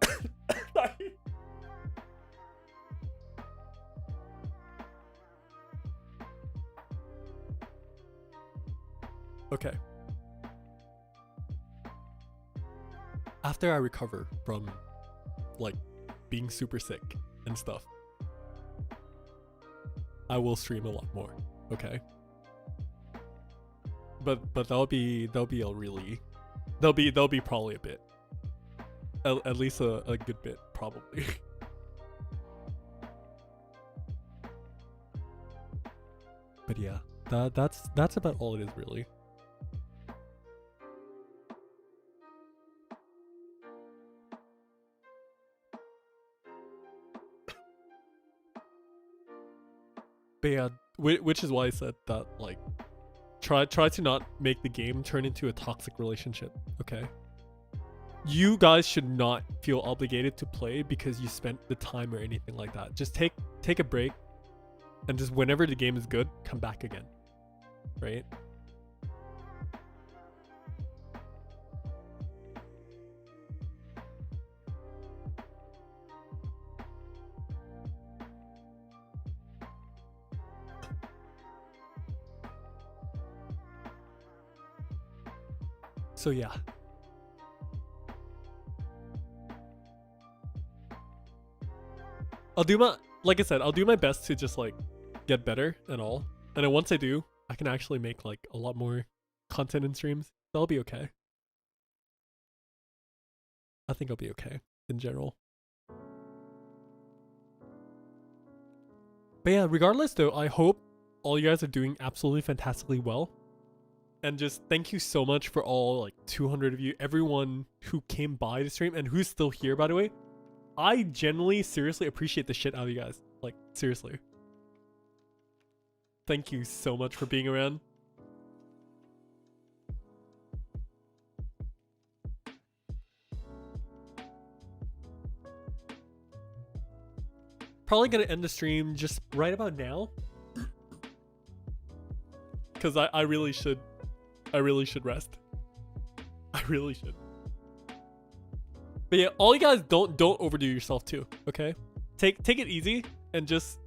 Okay. After I recover from, like, being super sick and stuff, I will stream a lot more. Okay. But that'll be a really, that'll be probably a bit. At least a good bit, probably. But yeah, that's about all it is, really. But yeah, which is why I said that, like, try to not make the game turn into a toxic relationship, okay? You guys should not feel obligated to play because you spent the time or anything like that. Just take a break, and just whenever the game is good, come back again, right? So yeah. Like I said, I'll do my best to just, like, get better and all. And then once I do, I can actually make, like, a lot more content and streams. That'll be okay. I think I'll be okay in general. But yeah, regardless though, I hope all you guys are doing absolutely fantastically well. And just thank you so much for all, like, 200 of you, everyone who came by the stream and who's still here, by the way. I genuinely, seriously appreciate the shit out of you guys. Like, seriously. Thank you so much for being around. Probably gonna end the stream just right about now. Because I really should rest. I really should. But yeah, all you guys don't overdo yourself too, okay? Take it easy and just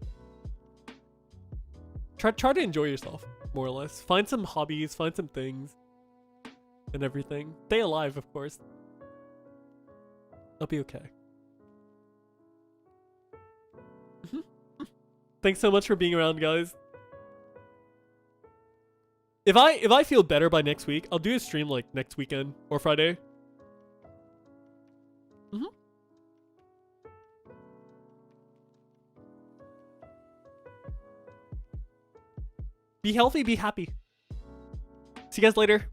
try to enjoy yourself, more or less. Find some hobbies, find some things and everything. Stay alive, of course. I'll be okay. Thanks so much for being around, guys. If I feel better by next week, I'll do a stream like next weekend or Friday. Be healthy, be happy. See you guys later.